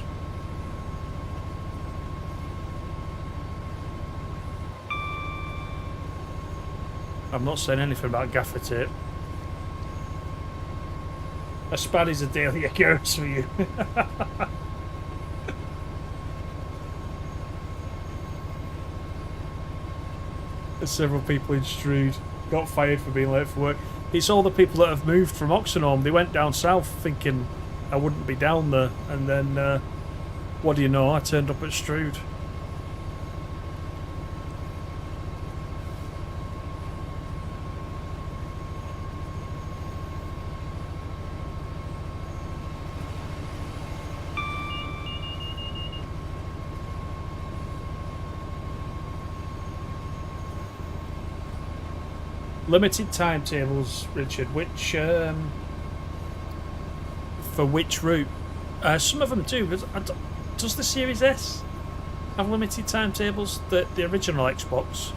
I'm not saying anything about gaffer tape. A spad is a daily occurrence for you. Several people in Strood got fired for being late for work. It's all the people that have moved from Oxenholme. They went down south thinking I wouldn't be down there, and then what do you know, I turned up at Strood. Limited timetables, Richard. Which for which route? Some of them do. Does the Series S have limited timetables? The original Xbox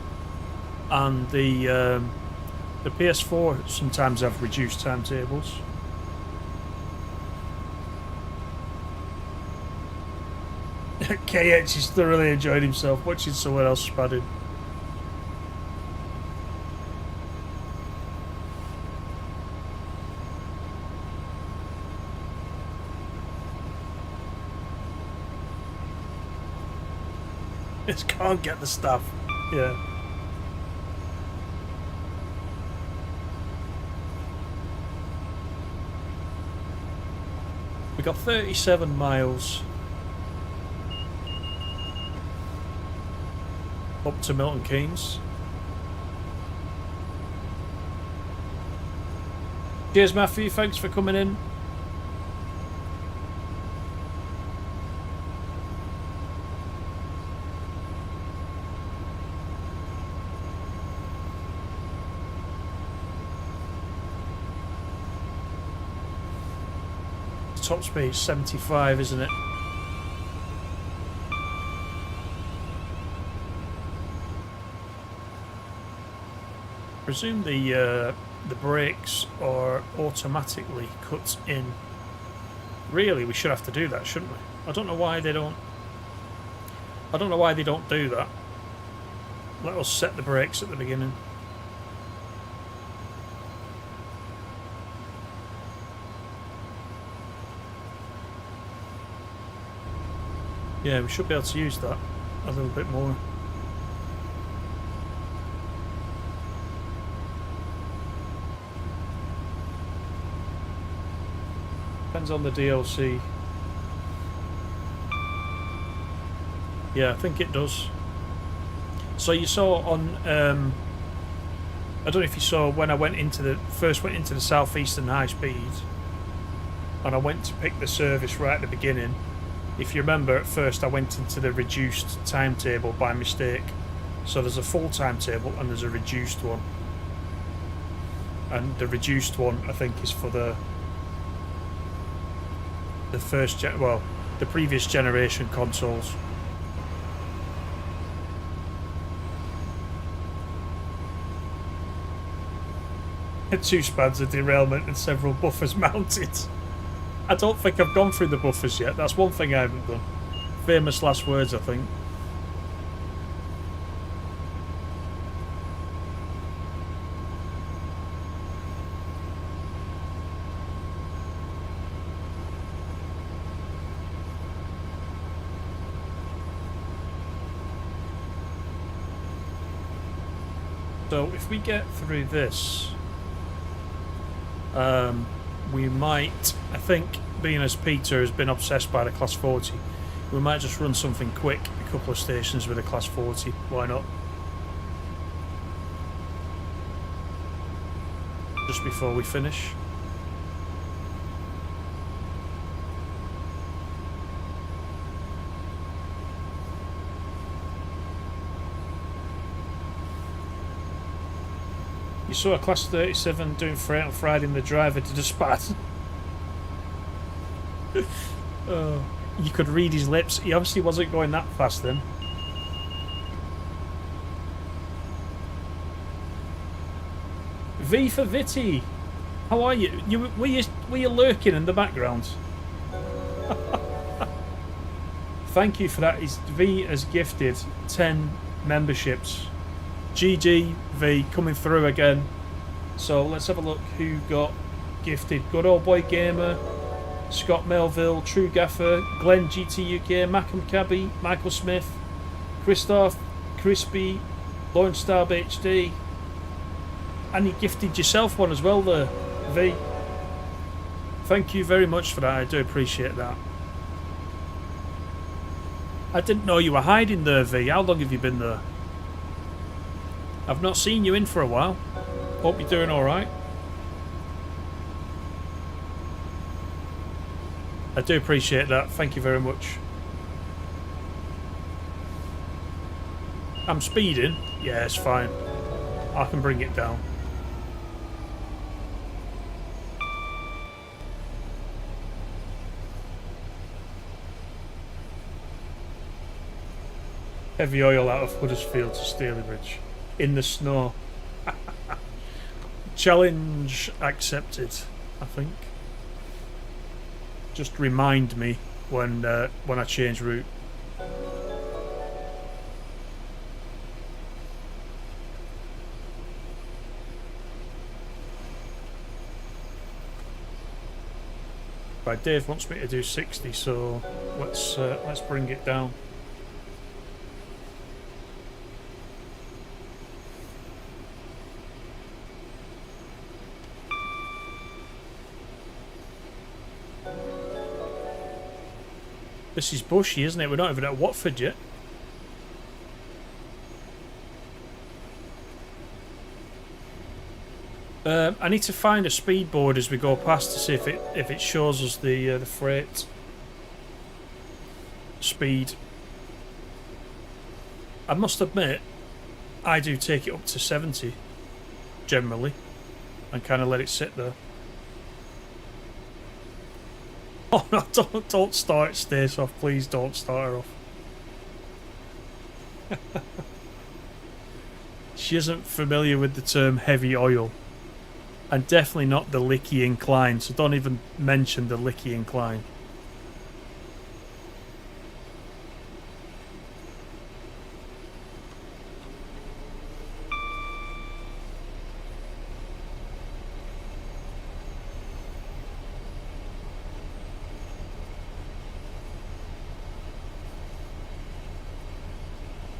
and the PS4 sometimes have reduced timetables. KH is thoroughly enjoyed himself watching someone else spadding. Just can't get the stuff. Yeah. We got 37 miles up to Milton Keynes. Cheers, Matthew. Thanks for coming in. Top speed 75, isn't it? Presume the brakes are automatically cut in. Really, we should have to do that, shouldn't we? I don't know why they don't. I don't know why they don't do that. Let us set the brakes at the beginning. Yeah, we should be able to use that a little bit more. Depends on the DLC. Yeah, I think it does. So you saw on, I don't know if you saw when I went into the southeastern high speed, and I went to pick the service right at the beginning. If you remember, at first I went into the reduced timetable by mistake. So there's a full timetable and there's a reduced one. And the reduced one, I think, is for the the previous generation consoles. Two spans of derailment and several buffers mounted. I don't think I've gone through the buffers yet. That's one thing I haven't done. Famous last words, I think. So if we get through this, we might, I think, being as Peter has been obsessed by the Class 40, we might just run something quick, a couple of stations with a Class 40. Why not? Just before we finish. You saw a Class 37 doing freight on Friday and the driver did a spat. Oh, you could read his lips. He obviously wasn't going that fast then. V for Vitty. How are you? Were you lurking in the background? Thank you for that. V has gifted 10 memberships. GG V coming through again. So let's have a look who got gifted. Good Old Boy Gamer, Scott Melville, True Gaffer, Glenn GT UK, Macam Cabby, Michael Smith, Christoph, Crispy, Lawrence Starb HD, and you gifted yourself one as well there, V. Thank you very much for that. I do appreciate that. I didn't know you were hiding there, V. How long have you been there? I've not seen you in for a while. Hope you're doing alright. I do appreciate that. Thank you very much. I'm speeding. Yeah, it's fine. I can bring it down. Heavy oil out of Huddersfield to Stalybridge in the snow. Challenge accepted, I think. Just remind me when I change route. Right, Dave wants me to do 60, so let's bring it down. This is bushy, isn't it? We're not even at Watford yet. I need to find a speed board as we go past to see if it shows us the freight speed. I must admit, I do take it up to 70 generally, and kind of let it sit there. Oh no! Don't start Stace off, please. Don't start her off. She isn't familiar with the term heavy oil. And definitely not the Licky Incline, so don't even mention the Licky Incline.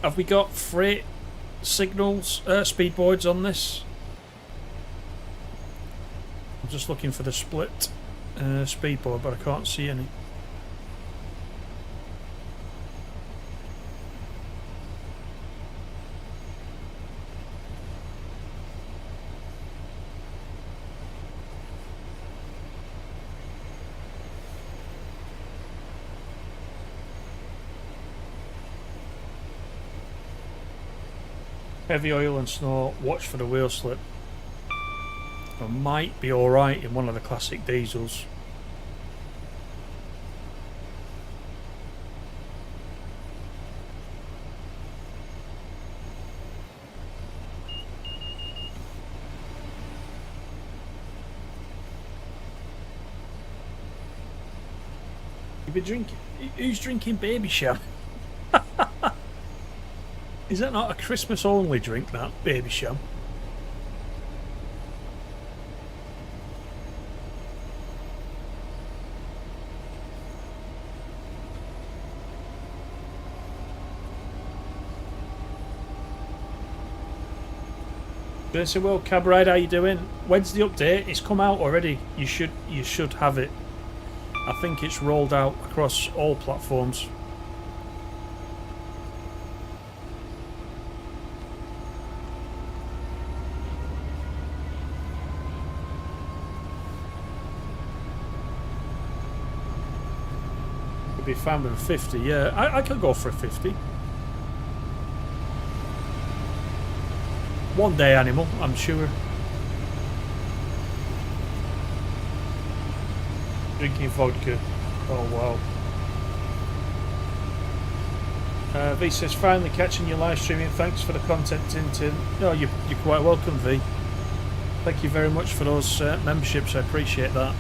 Have we got freight signals, speed boards on this? I'm just looking for the split speed board, but I can't see any. Heavy oil and snow, watch for the wheel slip. I might be alright in one of the classic diesels. You be drinking? Who's drinking Baby Sham? Is that not a Christmas only drink, that Baby Sham? Jason Will, Cab Ride, how you doing? When's the update? It's come out already. You should have it. I think it's rolled out across all platforms. Could be fine with a 50, yeah. I could go for a 50. One day animal, I'm sure. Drinking vodka. Oh wow. V says, finally catching your live streaming. Thanks for the content, Tintin. No, you're quite welcome, V. Thank you very much for those memberships. I appreciate that.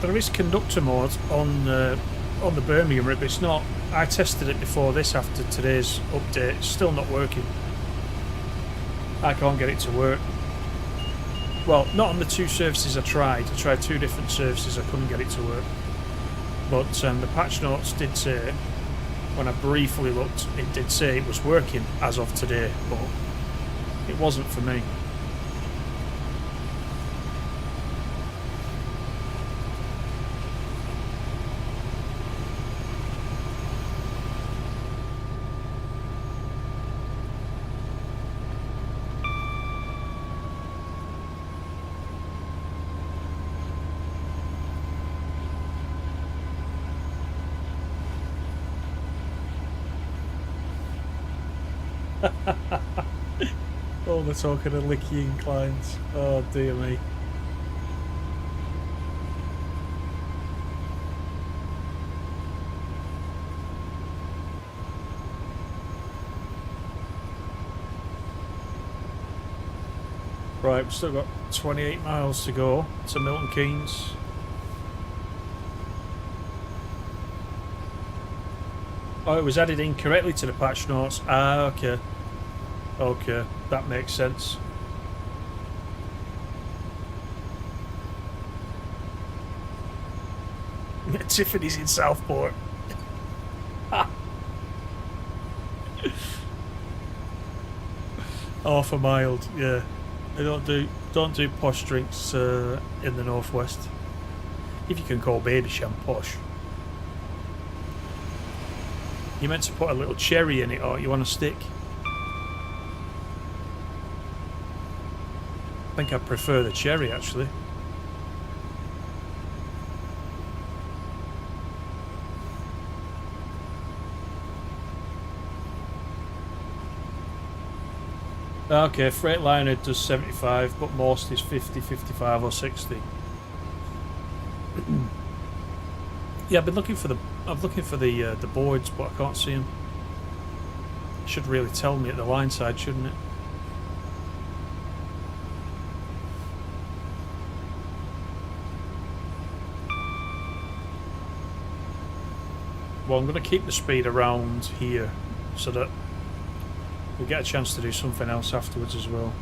There is conductor mode on the Birmingham route, but it's not. I tested it before this after today's update. It's still not working. I can't get it to work. Well, not on the two services I tried. I tried two different services. I couldn't get it to work. But the patch notes did say, when I briefly looked, it did say it was working as of today, but it wasn't for me. Oh, they're talking of licky inclines. Oh, dear me. Right, we've still got 28 miles to go to Milton Keynes. Oh, it was added incorrectly to the patch notes. Ah, okay. Okay, that makes sense. Tiffany's in Southport. Half a mild, yeah. They don't do posh drinks in the northwest. If you can call baby sham posh. You meant to put a little cherry in it, or you want a stick? I think I prefer the cherry actually. Okay, Freightliner does 75, but most is 50, 55 or 60. Yeah, I'm looking for the boards, but I can't see them. It should really tell me at the line side, shouldn't it? Well, I'm going to keep the speed around here so that we get a chance to do something else afterwards as well.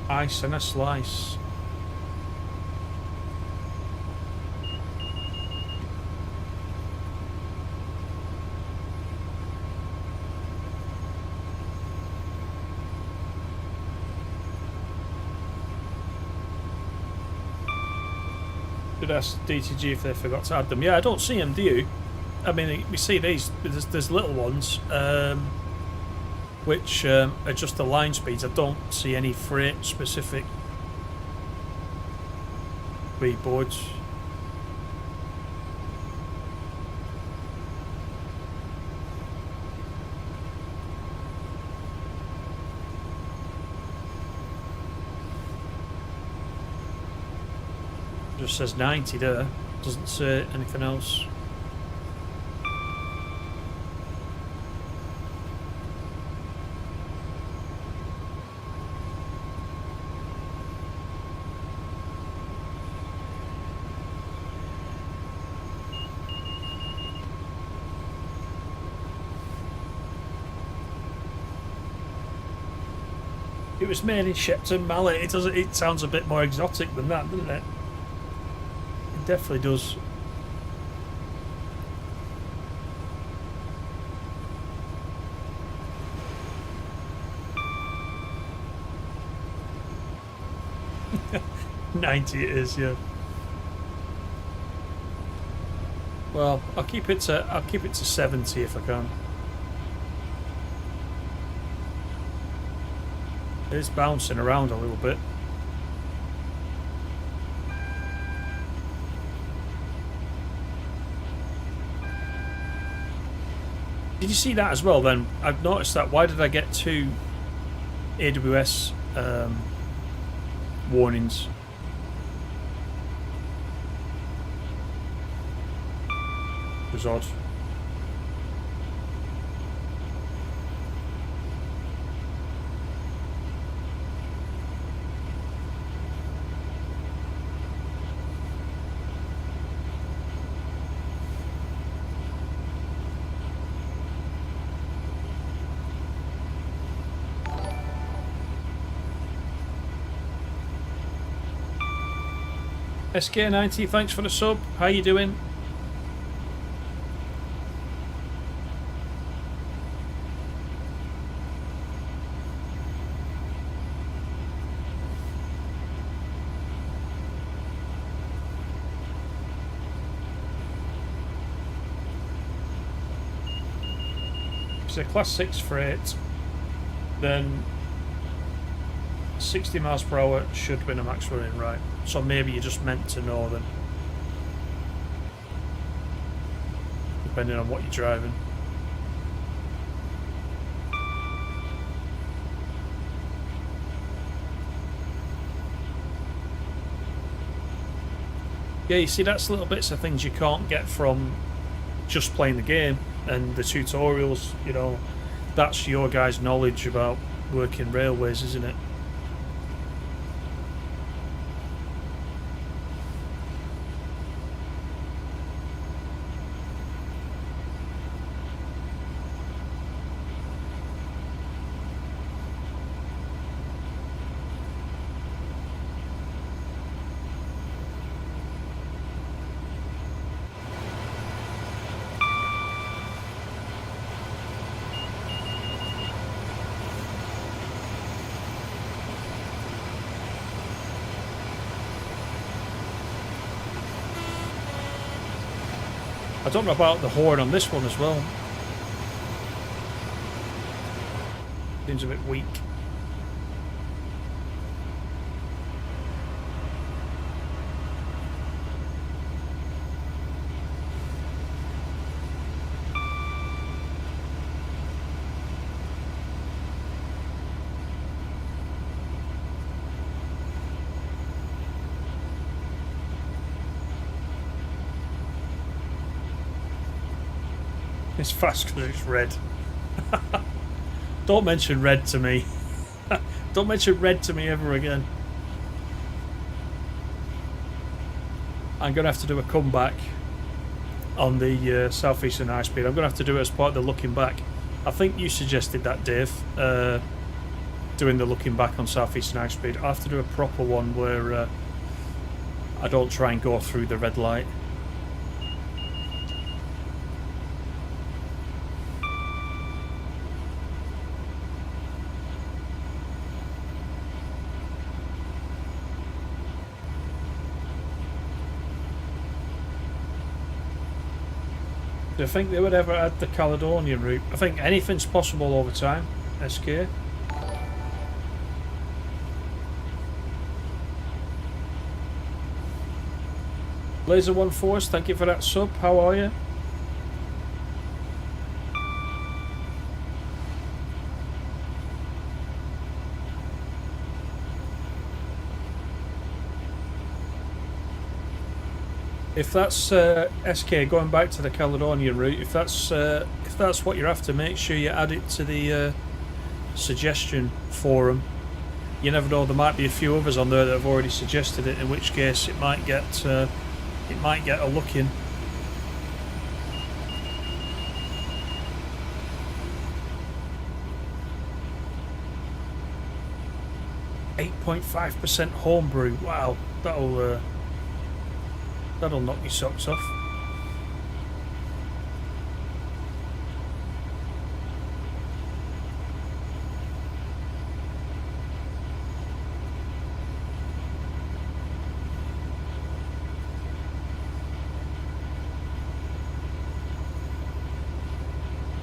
Ice and a slice. Should ask DTG if they forgot to add them. Yeah, I don't see them, do you? I mean, we see these. There's little ones, which are just the line speeds. I don't see any freight specific speed boards. Just says 90 there, doesn't say anything else. It was made in Shepton Mallet. It sounds a bit more exotic than that, doesn't it? It definitely does. $90 it is, yeah. Well, I'll keep it to 70 if I can. It's bouncing around a little bit. Did you see that as well then? I've noticed that. Why did I get 2 AWS warnings? It was odd. SK90, thanks for the sub. How you doing? It's a class 6 freight, then 60 miles per hour should have been a max running, right? So maybe you just meant to know then. Depending on what you're driving. Yeah, you see, that's little bits of things you can't get from just playing the game and the tutorials, you know. That's your guys' knowledge about working railways, isn't it? I don't know about the horn on this one as well. Seems a bit weak. It's fast because it's red. Don't mention red to me. Don't mention red to me ever again. I'm going to have to do a comeback on the Southeastern High Speed. I'm going to have to do it as part of the looking back. I think you suggested that, Dave, doing the looking back on Southeastern High Speed. I have to do a proper one where I don't try and go through the red light. Do you think they would ever add the Caledonian route? I think anything's possible over time, SK. Laser One Force, thank you for that sub. How are you? If that's SK, going back to the Caledonian route, if that's what you're after, make sure you add it to the suggestion forum. You never know, there might be a few others on there that have already suggested it, in which case it might get a look in. .5% homebrew. Wow, that'll knock your socks off.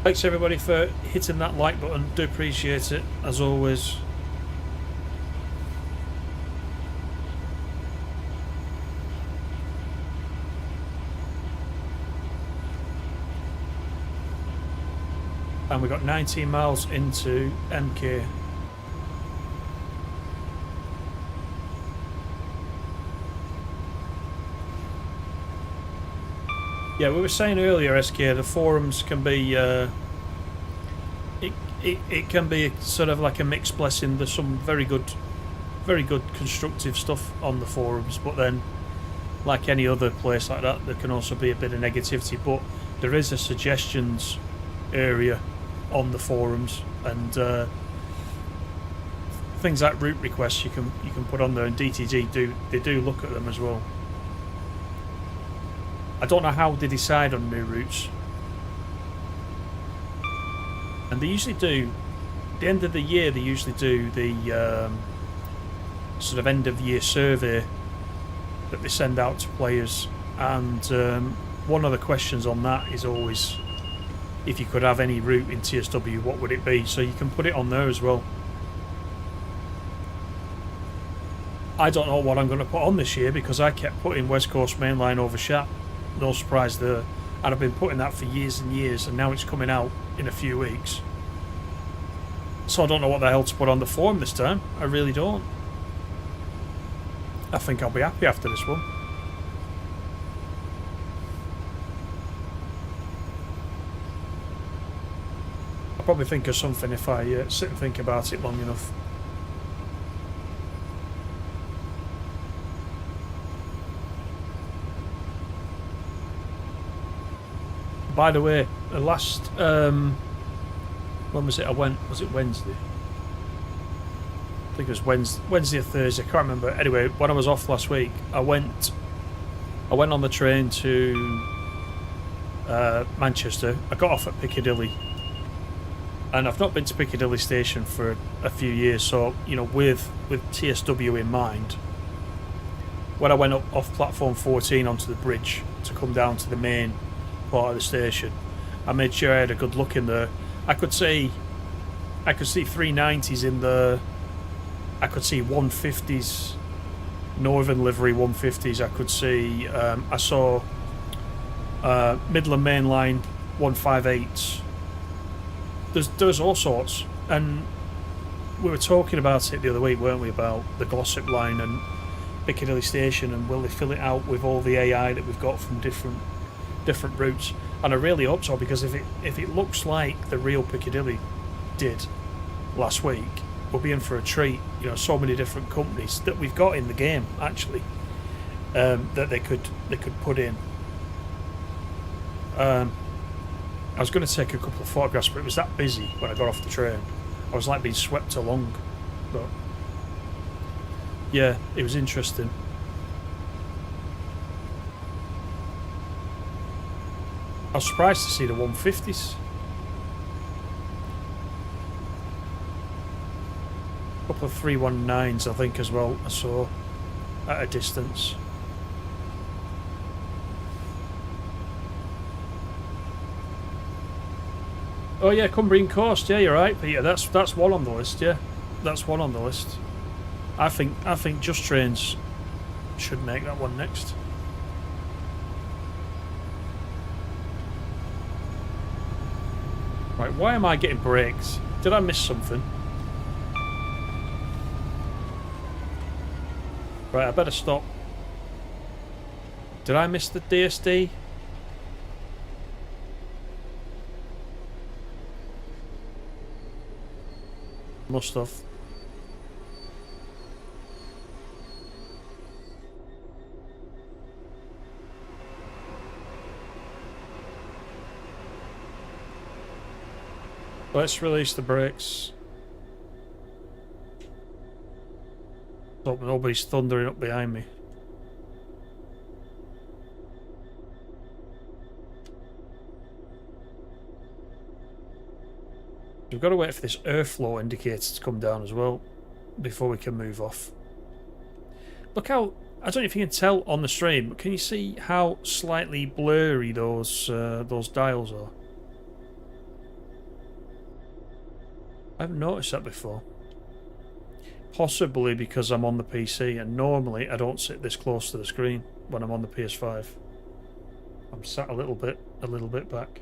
Thanks everybody for hitting that like button, do appreciate it as always. And we got 19 miles into MK. Yeah, we were saying earlier, SK, the forums can be it can be sort of like a mixed blessing. There's some very good constructive stuff on the forums, but then, like any other place like that, there can also be a bit of negativity. But there is a suggestions area on the forums, and things like route requests you can put on there, and DTG do look at them as well. I don't know how they decide on new routes, and they usually do at the end of the year. They usually do the sort of end of year survey that they send out to players, and one of the questions on that is always, if you could have any route in TSW, what would it be? So you can put it on there as well. I don't know what I'm going to put on this year because I kept putting West Coast Main Line over Shap. No surprise there. And I've been putting that for years and years, and now it's coming out in a few weeks. So I don't know what the hell to put on the form this time. I really don't. I think I'll be happy after this one. I'll probably think of something if I sit and think about it long enough. By the way, the last when was it? Was it Wednesday? I think it was Wednesday or Thursday. I can't remember. Anyway, when I was off last week, I went on the train to Manchester. I got off at Piccadilly, and I've not been to Piccadilly Station for a few years. So you know, with TSW in mind, when I went up off platform 14 onto the bridge to come down to the main part of the station, I made sure I had a good look in there. I could see 390s in there. I could see 150s, Northern livery 150s. I could see. I saw Midland Main Line 158s. There's all sorts, and we were talking about it the other week, weren't we? About the Glossop line and Piccadilly Station, and will they fill it out with all the AI that we've got from different routes? And I really hope so, because if it looks like the real Piccadilly did last week, we'll be in for a treat. You know, so many different companies that we've got in the game actually, that they could put in. I was going to take a couple of photographs, but it was that busy when I got off the train. I was like being swept along, but yeah, it was interesting. I was surprised to see the 150s. A couple of 319s, I think, as well, I saw at a distance. Oh yeah, Cumbrian Coast. Yeah, you're right, Peter. That's one on the list. Yeah, that's one on the list. I think Just Trains should make that one next. Right, why am I getting brakes? Did I miss something? Right, I better stop. Did I miss the DSD? Must have. Let's release the brakes. Hope nobody's thundering up behind me. We've got to wait for this airflow indicator to come down as well before we can move off. Look how, I don't know if you can tell on the stream, but can you see how slightly blurry those dials are? I haven't noticed that before. Possibly because I'm on the PC, and normally I don't sit this close to the screen when I'm on the PS5. I'm sat a little bit back.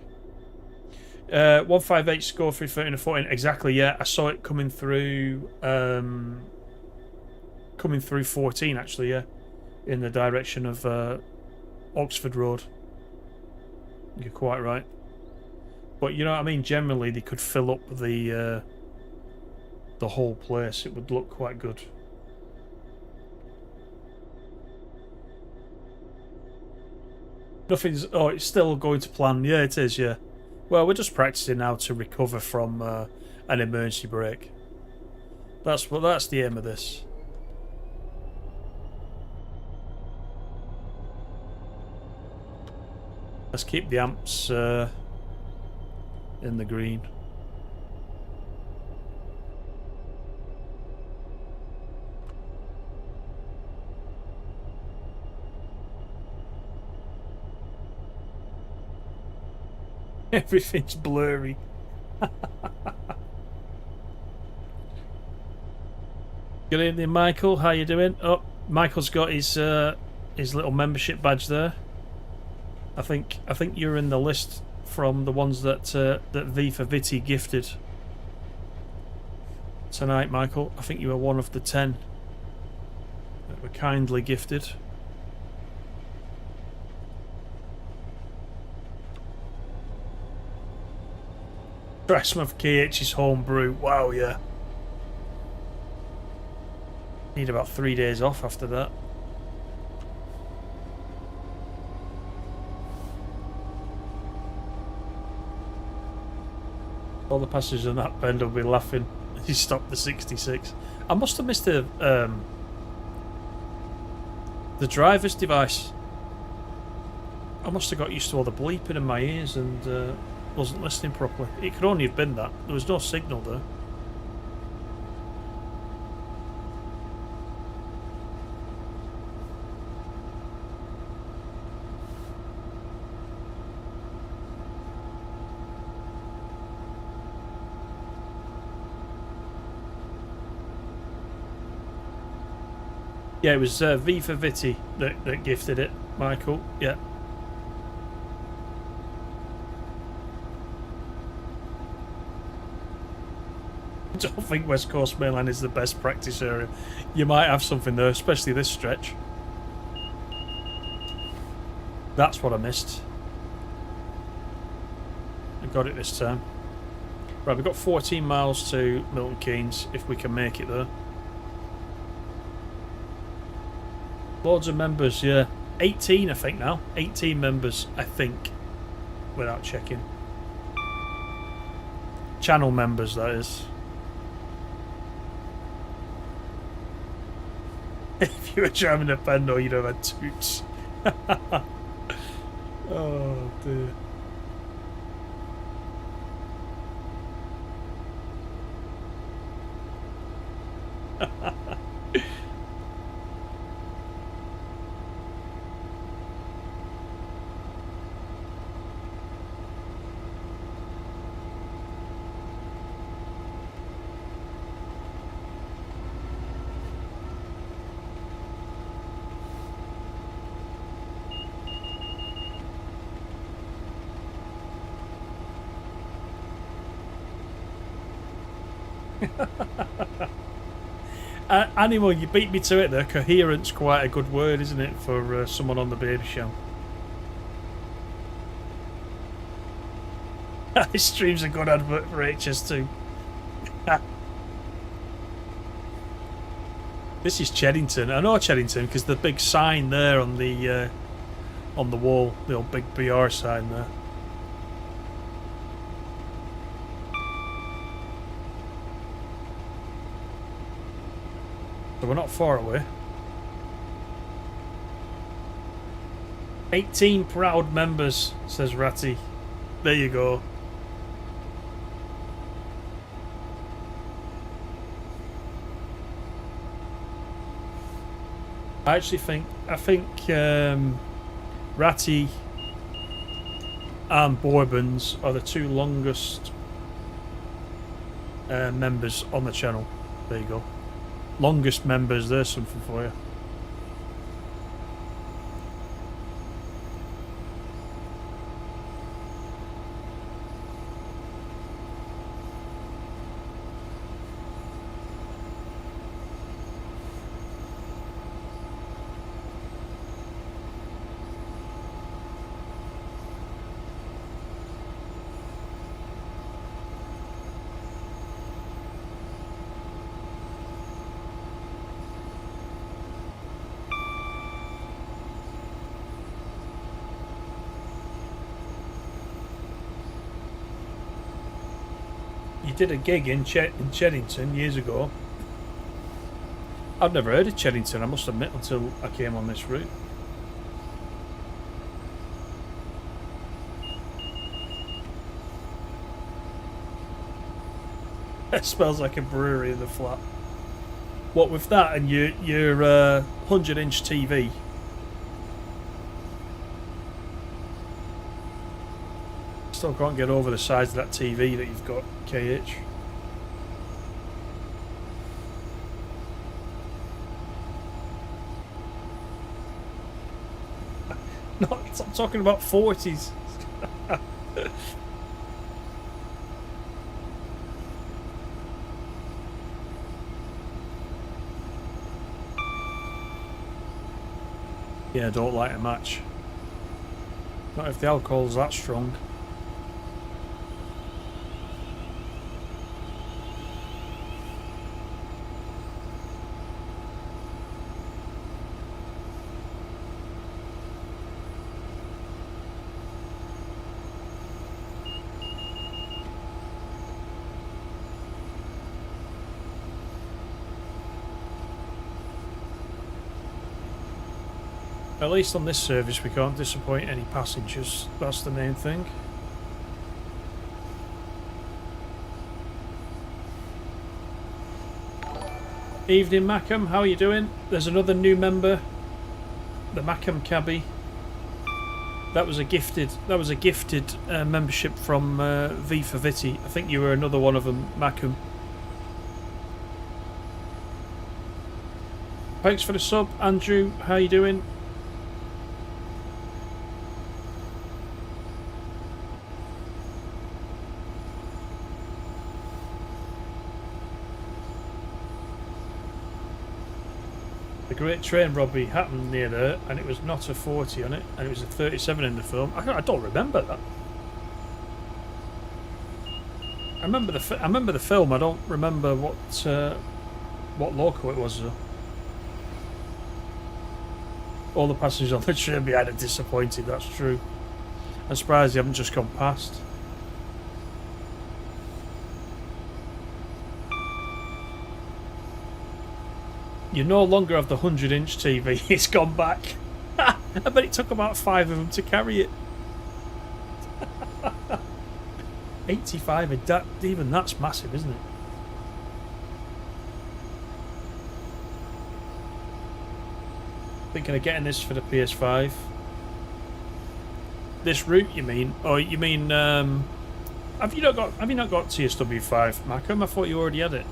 158 score 330 and 14. Exactly, yeah. I saw it coming through 14 actually, yeah. In the direction of Oxford Road. You're quite right. But you know what I mean, generally they could fill up the whole place. It would look quite good. Nothing's... Oh, it's still going to plan. Yeah, it is, yeah. Well, we're just practicing now to recover from an emergency brake. That's the aim of this. Let's keep the amps in the green. Everything's blurry. Good evening, Michael. How you doing? Oh, Michael's got his little membership badge there. I think you're in the list from the ones that that V for Vitty gifted tonight, Michael. I think you were one of the 10 that were kindly gifted. Dressmouth KH's homebrew. Wow, yeah. Need about 3 days off after that. All the passengers on that bend will be laughing. He stopped the 66. I must have missed the driver's device. I must have got used to all the bleeping in my ears and wasn't listening properly. It could only have been that. There was no signal there. Yeah, it was V for Vitty that gifted it, Michael. Yeah. I don't think West Coast Main Line is the best practice area. You might have something there, especially this stretch. That's what I missed. I got it this time. Right, we've got 14 miles to Milton Keynes, if we can make it there. Loads of members, yeah. 18, I think, now. 18 members, I think. Without checking. Channel members, that is. If you were jamming a Pendo, you'd have had toots. Oh, dear. Animal, you beat me to it there. Coherent's quite a good word, isn't it, for someone on the baby show? This stream's a good advert for HS2. This is Cheddington. I know Cheddington because the big sign there on the wall, the old big BR sign there. So we're not far away. 18 proud members, says Ratty. There you go. I think Ratty and Bourbons are the two longest members on the channel. There you go. Longest members, there's something for you. Did a gig in Cheddington years ago. I've never heard of Cheddington, I must admit, until I came on this route. It smells like a brewery in the flat. What with that and your 100-inch TV? Still can't get over the size of that TV that you've got, KH. Stop talking about 40s. Yeah, I don't like a match. Not if the alcohol's that strong. At least on this service we can't disappoint any passengers, that's the main thing. Evening Macam, how are you doing? There's another new member, the Macam Cabby. That was a gifted membership from V for Vitty. I think you were another one of them, Macam. Thanks for the sub, Andrew, how you doing? Great train robbery happened near there, and it was not a 40 on it, and it was a 37 in the film. I don't remember that. I remember the film. I don't remember what loco it was though. All the passengers on the train behind are disappointed. That's true. I'm surprised they haven't just gone past. You no longer have the 100-inch TV. It's gone back. I bet it took about 5 of them to carry it. 85, even that's massive, isn't it? Thinking of getting this for the PS5. This route, you mean? Oh, you mean? Have you not got TSW5, Macam? I thought you already had it.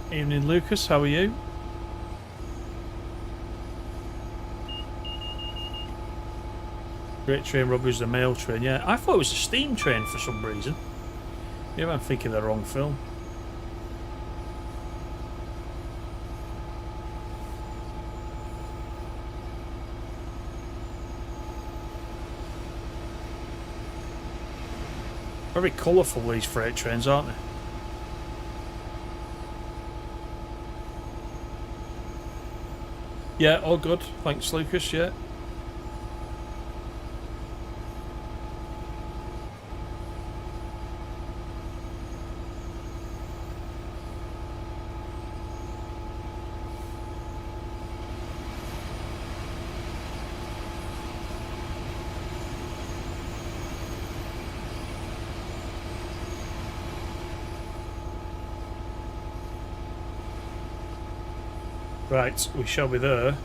Evening, Lucas. How are you? Great train robbery is the mail train. Yeah, I thought it was a steam train for some reason. Maybe I'm thinking of the wrong film. Very colourful, these freight trains, aren't they? Yeah, all good. Thanks, Lucas. Yeah. Right, we shall be there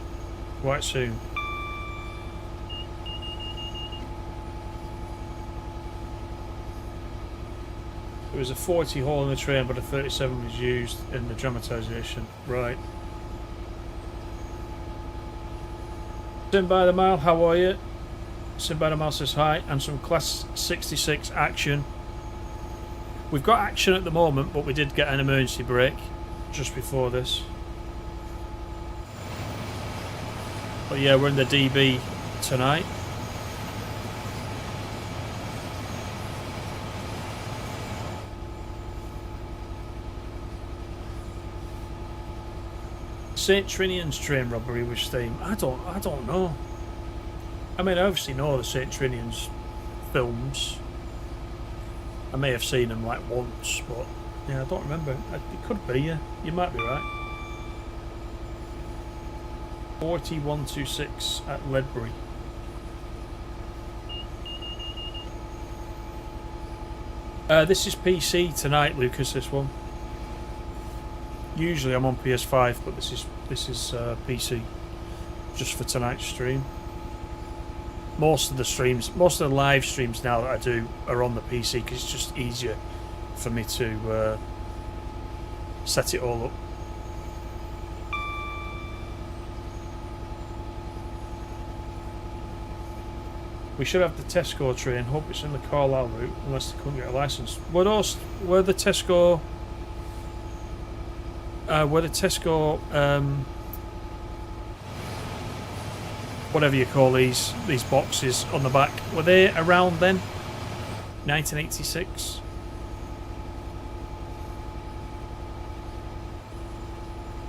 quite soon. There was a 40 hole in the train, but a 37 was used in the dramatisation. Right. Sim by the Mile, how are you? Sim by the Mile says hi, and some Class 66 action. We've got action at the moment, but we did get an emergency brake just before this. But yeah, we're in the DB tonight. St. Trinian's train robbery with steam. I don't know. I mean, I obviously know the St. Trinian's films. I may have seen them like once, but yeah, I don't remember. It could be, yeah. You might be right. 4126 at Ledbury. This is PC tonight, Lucas. This one. Usually I'm on PS5, but this is PC, just for tonight's stream. Most of the live streams now that I do are on the PC because it's just easier for me to set it all up. We should have the Tesco train. Hope it's in the Carlisle route, unless they couldn't get a licence. Were the Tesco? Whatever you call these boxes on the back, were they around then? 1986.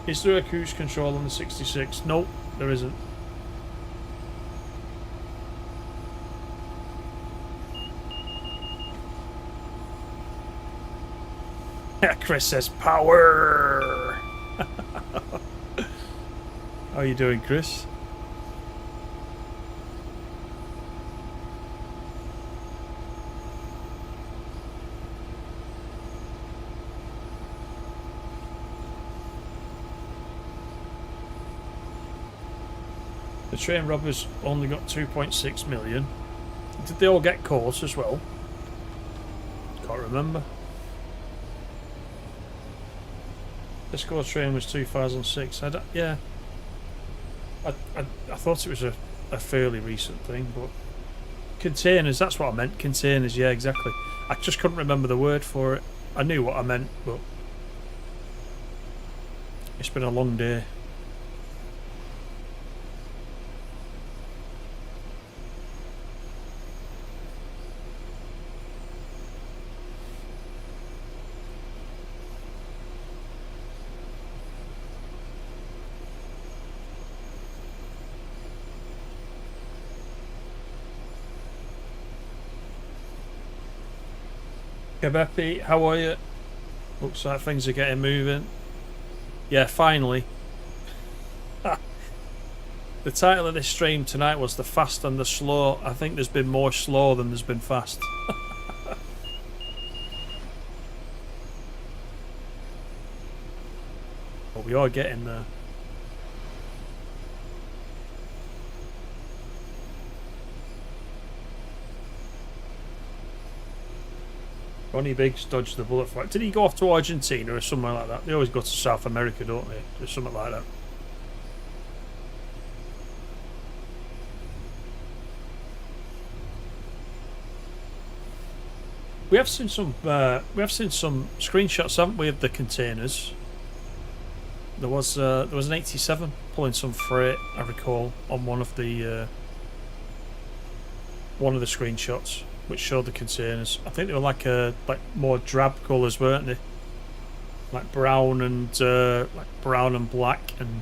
Is there a cruise control on the 66? Nope, there isn't. Chris says power. How are you doing, Chris? The train robbers only got 2.6 million. Did they all get caught as well? Can't remember. The score train was 2006. I thought it was a fairly recent thing, but containers, that's what I meant. Containers, yeah, exactly. I just couldn't remember the word for it. I knew what I meant, but it's been a long day. Kebepi, how are you? Looks like things are getting moving. Yeah, finally. The title of this stream tonight was The Fast and the Slow. I think there's been more slow than there's been fast. But we are getting there. Ronnie Biggs dodged the bullet for it. Did he go off to Argentina or somewhere like that? They always go to South America, don't they? Or something like that. We have seen some screenshots, haven't we, of the containers? There was an 87 pulling some freight, I recall, on one of the screenshots, which showed the containers. I think they were like more drab colours, weren't they? Like brown and black, and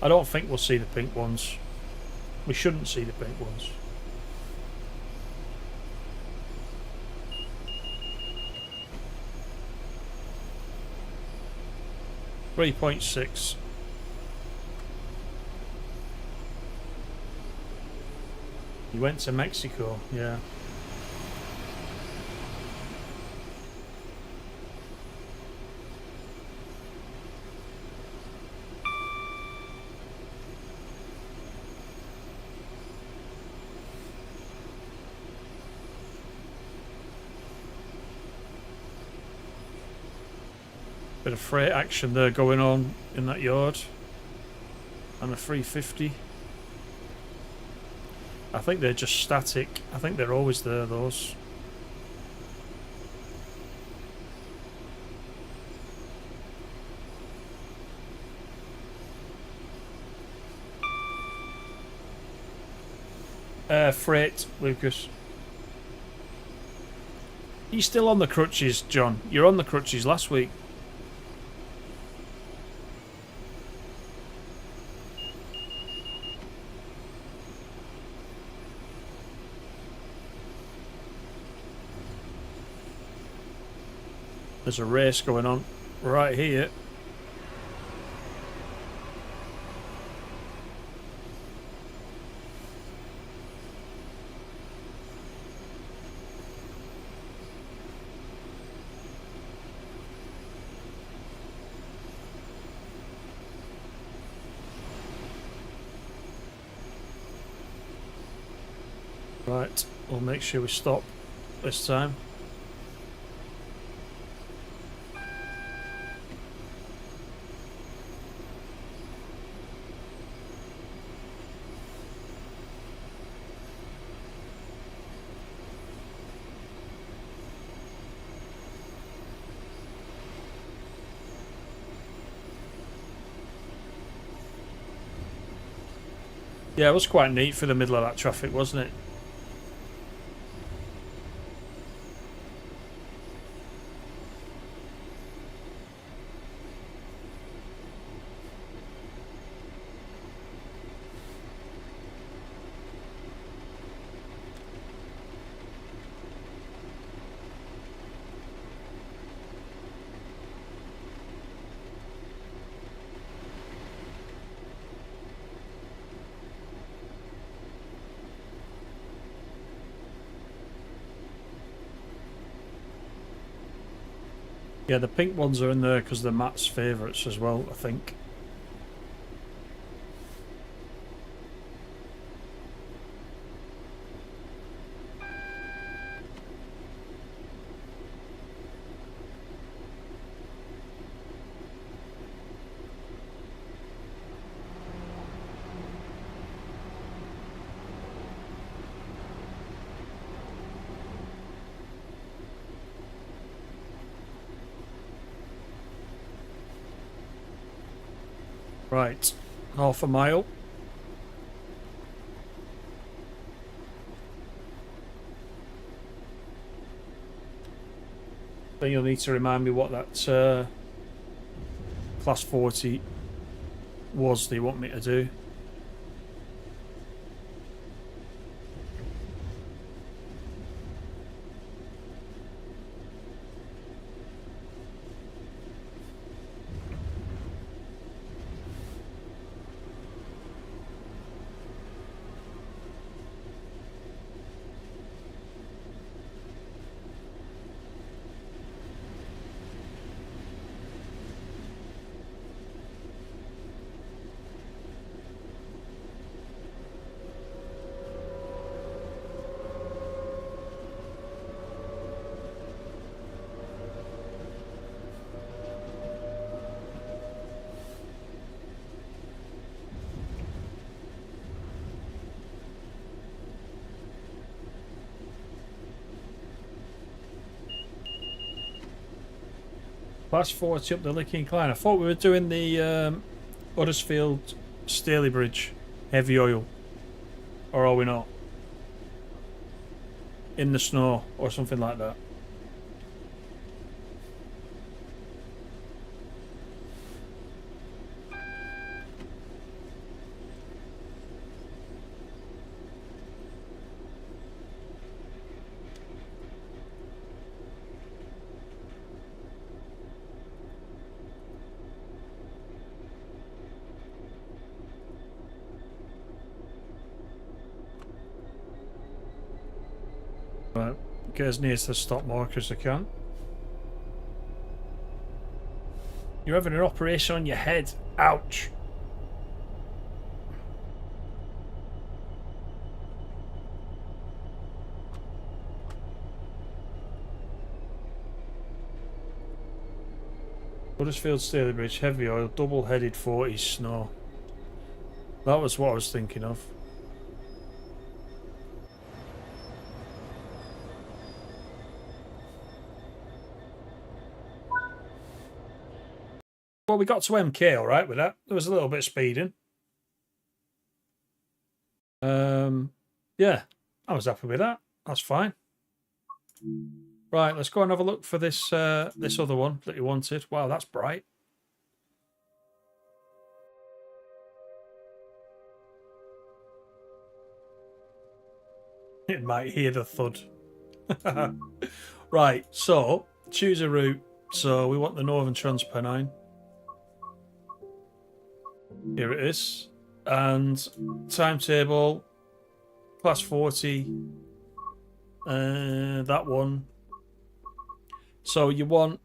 I don't think we'll see the pink ones. We shouldn't see the pink ones. .6. You went to Mexico, yeah. Bit of freight action there going on in that yard. And a 350. I think they're just static. I think they're always there, those. Freight, Lucas. Are you still on the crutches, John? You're on the crutches last week. There's a race going on right here. Right, we'll make sure we stop this time. Yeah, it was quite neat for the middle of that traffic, wasn't it? Yeah, the pink ones are in there because they're Matt's favourites as well, I think. Right, half a mile. Then you'll need to remind me what that class 40 was they want me to do. Class 40 up the Licky Incline. I thought we were doing the Huddersfield Staley Bridge heavy oil. Or are we not? In the snow or something like that. Right, get as near to the stop marker as I can. You're having an operation on your head. Ouch. Huddersfield Staley Bridge, heavy oil, double-headed 40s snow. That was what I was thinking of. Well, we got to MK all right with that. There was a little bit of speeding. Yeah, I was happy with that. That's fine. Right, let's go and have a look for this this other one that you wanted. Wow, that's bright. It might hear the thud. Right, so choose a route. So we want the Northern Transpennine. Here it is. And timetable, class 40. That one. So you want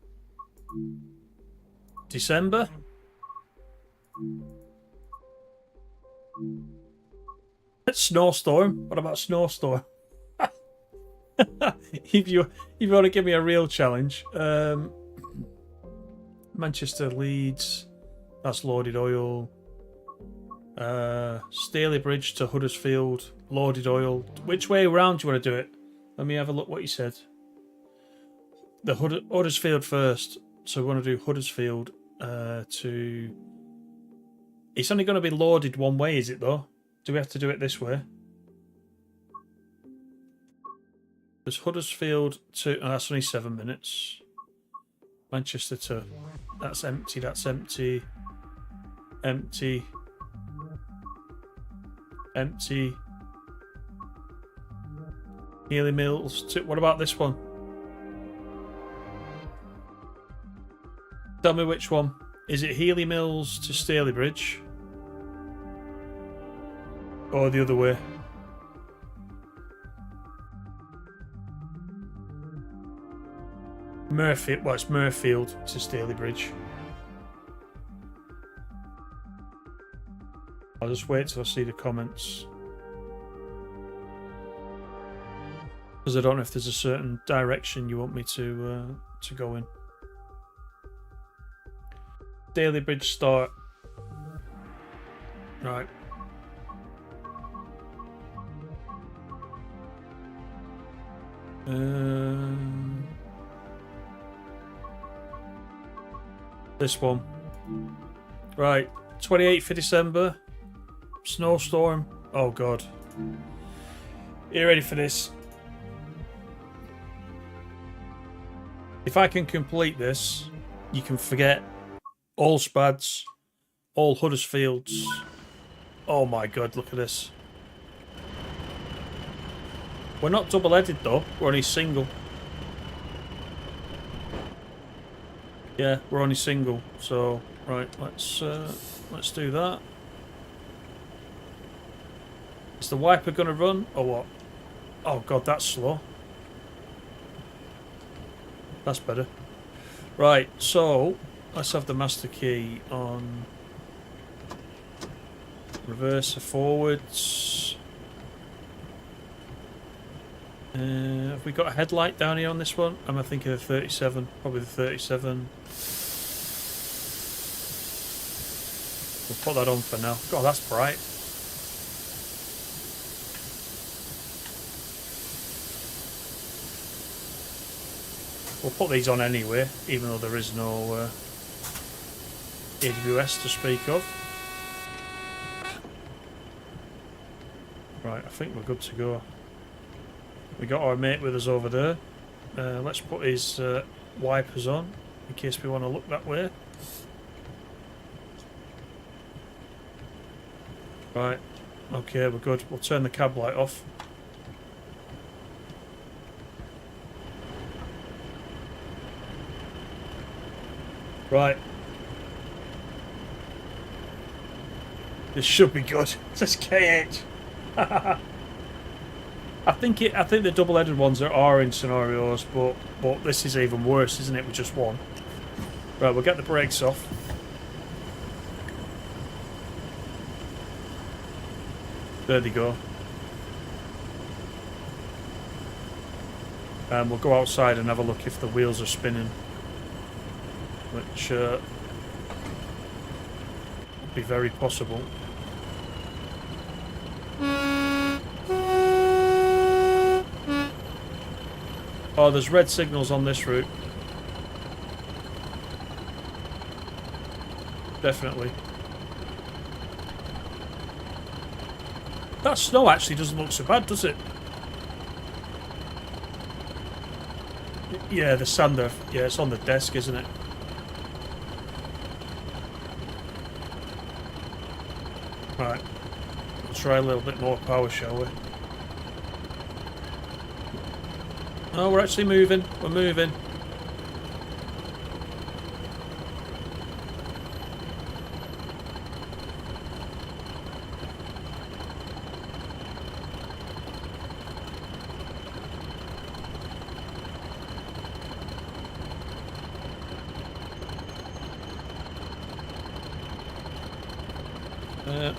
December? Snowstorm? What about snowstorm? if you want to give me a real challenge, Manchester, Leeds, that's loaded oil. Staley Bridge to Huddersfield, loaded oil. Which way around do you want to do it? Let me have a look what you said. The Huddersfield first. So we want to do Huddersfield to... It's only going to be loaded one way, is it though? Do we have to do it this way? There's Huddersfield to... Oh, that's only 7 minutes. Manchester to... That's empty, that's empty. Empty. Empty. Healy Mills to... What about this one? Tell me which one. Is it Healy Mills to Stalybridge? Or the other way? Murphy, well, it's Murfield to Stalybridge. I'll just wait till I see the comments. Because I don't know if there's a certain direction you want me to go in. Stalybridge start. Right. This one. Right. 28th of December. Snowstorm. Oh god. You ready for this? If I can complete this, you can forget all Spads, all Huddersfields. Oh my god, look at this. We're not double-headed though, we're only single. Yeah, we're only single, so right, let's do that. Is the wiper gonna run or what? Oh god, that's slow. That's better. Right, so let's have the master key on reverser forwards. Have we got a headlight down here on this one? Am I thinking of 37? Probably the 37. We'll put that on for now. God, that's bright. We'll put these on anyway, even though there is no AWS to speak of. Right, I think we're good to go. We got our mate with us over there. Let's put his wipers on in case we want to look that way. Right, okay, we're good. We'll turn the cab light off. Right. This should be good. It says KH. I think the double-headed ones are in scenarios, but this is even worse, isn't it? With just one. Right, we'll get the brakes off. There they go. And we'll go outside and have a look if the wheels are spinning. Which would be very possible. Oh, there's red signals on this route. Definitely. That snow actually doesn't look so bad, does it? Yeah, the sander. Yeah, it's on the desk, isn't it? Right. We'll try a little bit more power, shall we? Oh, we're actually moving. We're moving.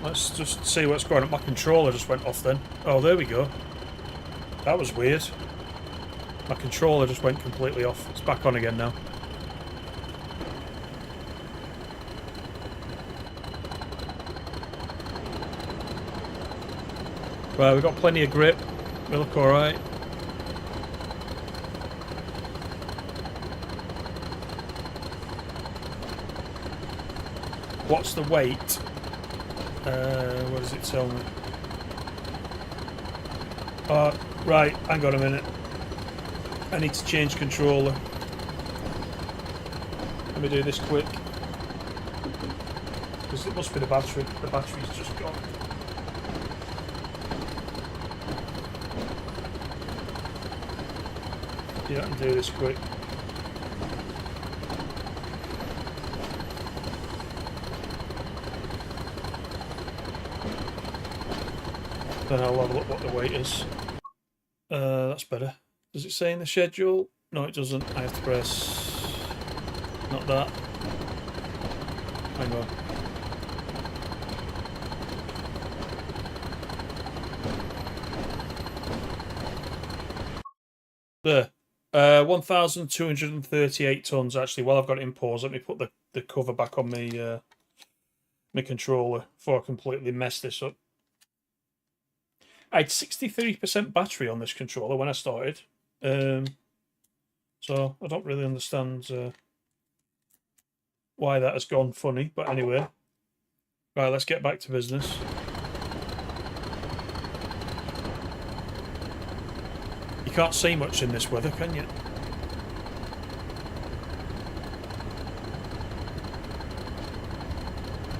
Let's just see what's going on. My controller just went off then. Oh, there we go. That was weird. My controller just went completely off. It's back on again now. Right, we've got plenty of grip. We look alright. What's the weight? What does it tell me? Right, hang on a minute. I need to change controller. Let me do this quick. Because it must be the battery. The battery's just gone. Yeah, I can do this quick. Then I'll have a look what the weight is. That's better. Does it say in the schedule? No, it doesn't. I have to press... Not that. Hang on. There. 1,238 tonnes actually. While I've got it in pause, let me put the cover back on my my controller before I completely mess this up. I had 63% battery on this controller when I started. So I don't really understand why that has gone funny, but anyway. Right, let's get back to business. You can't see much in this weather, can you?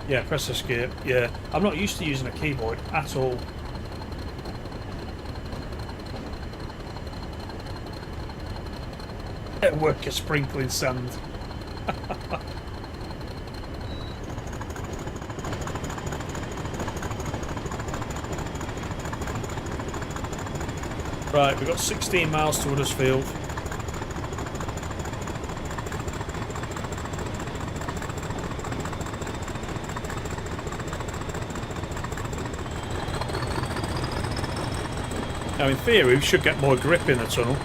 Yeah, press escape. Yeah, I'm not used to using a keyboard at all. At work, sprinkling sand. Right, we've got 16 miles to Huddersfield. Now, in theory, we should get more grip in the tunnel.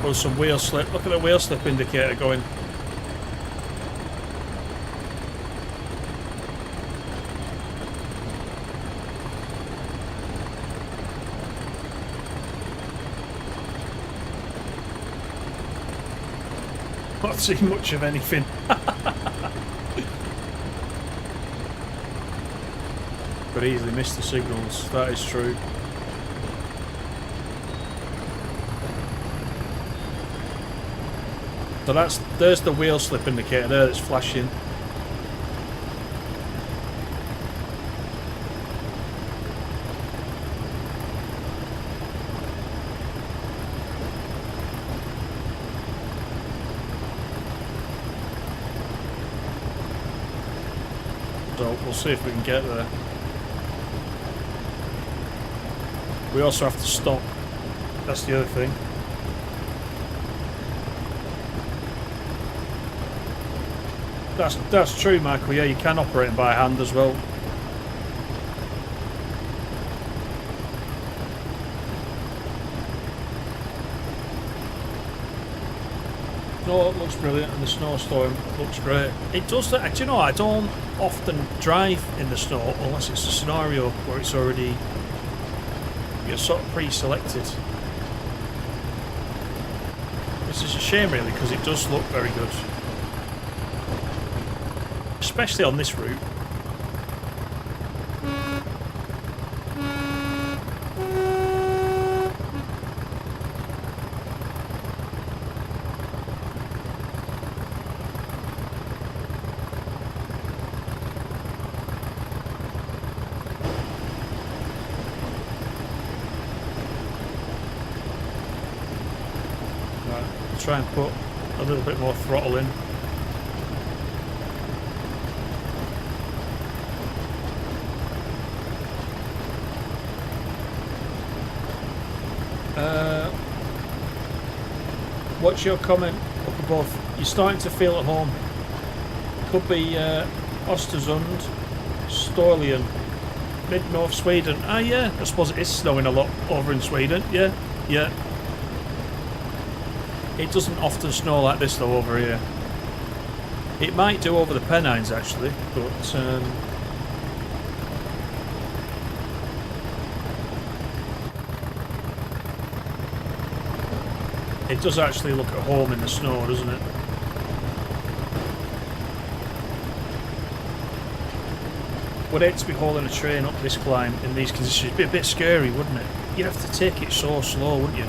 Or some wheel slip. Look at the wheel slip indicator going. Not seeing much of anything. But easily missed the signals, that is true. So there's the wheel slip indicator there that's flashing. So we'll see if we can get there. We also have to stop. That's the other thing. That's true, Michael. Yeah, you can operate them by hand as well. No, it looks brilliant, and the snowstorm looks great. It does. Do you know? I don't often drive in the snow unless it's a scenario where it's already you're sort of pre-selected. This is a shame, really, because it does look very good. Especially on this route. Right, I'll try and put a little bit more throttle in. What's your comment up above? You're starting to feel at home. Could be Östersund, Storlien, mid-north Sweden. Ah, yeah, I suppose it is snowing a lot over in Sweden. Yeah, yeah. It doesn't often snow like this though over here. It might do over the Pennines actually, but it does actually look at home in the snow, doesn't it? Would hate to be hauling a train up this climb in these conditions. It'd be a bit scary, wouldn't it? You'd have to take it so slow, wouldn't you?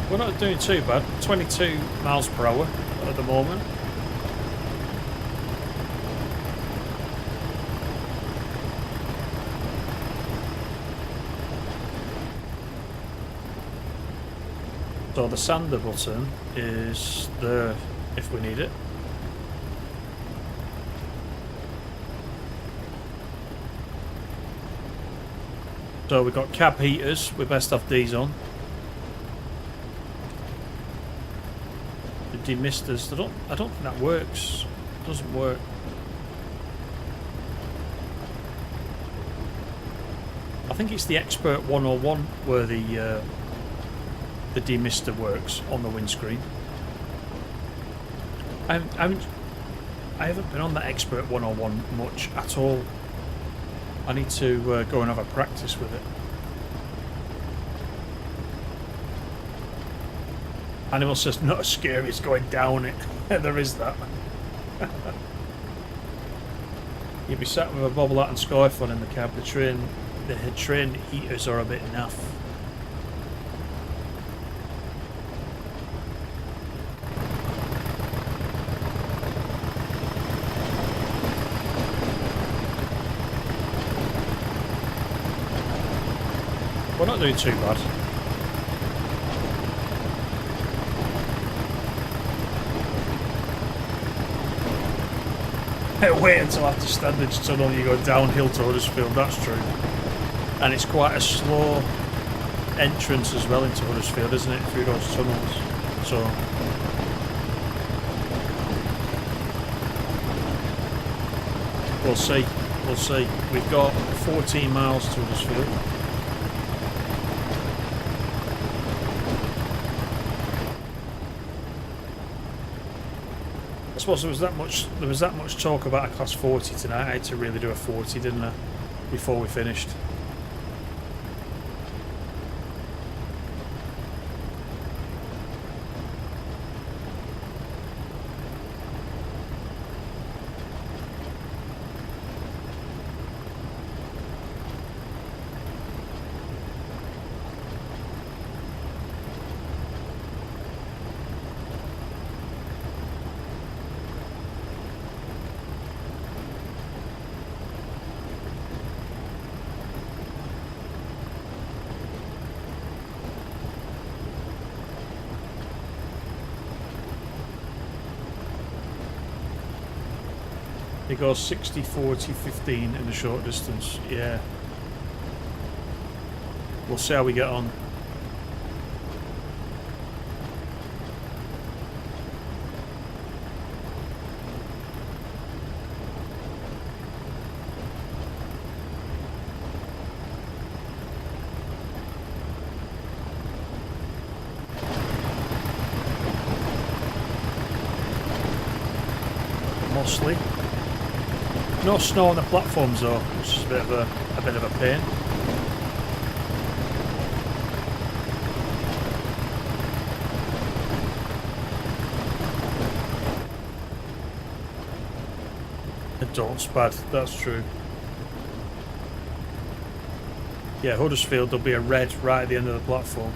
We're not doing too bad. 22 miles per hour at the moment. So the sander button is there if we need it. So we've got cab heaters. We best have these on. Demisters. I don't think that works. It doesn't work. I think it's the Expert 101 where the demister works on the windscreen. I haven't been on that Expert 101 much at all. I need to go and have a practice with it. Animal says not as scary as going down it. There is that. You'd be sat with a bobble hat and scarf on in the cab. The train heaters are a bit naff. We're not doing too bad. Wait until after Standage Tunnel you go downhill to Huddersfield, that's true. And it's quite a slow entrance as well into Huddersfield, isn't it, through those tunnels. So we'll see, we'll see. We've got 14 miles to Huddersfield. I suppose there was that much talk about a class 40 tonight. I had to really do a 40, didn't I, before we finished. It goes 60, 40, 15 in the short distance. Yeah. We'll see how we get on. Mostly. No snow on the platforms though, which is a bit of a pain. The dawn's bad, that's true. Yeah, Huddersfield, there'll be a red right at the end of the platform.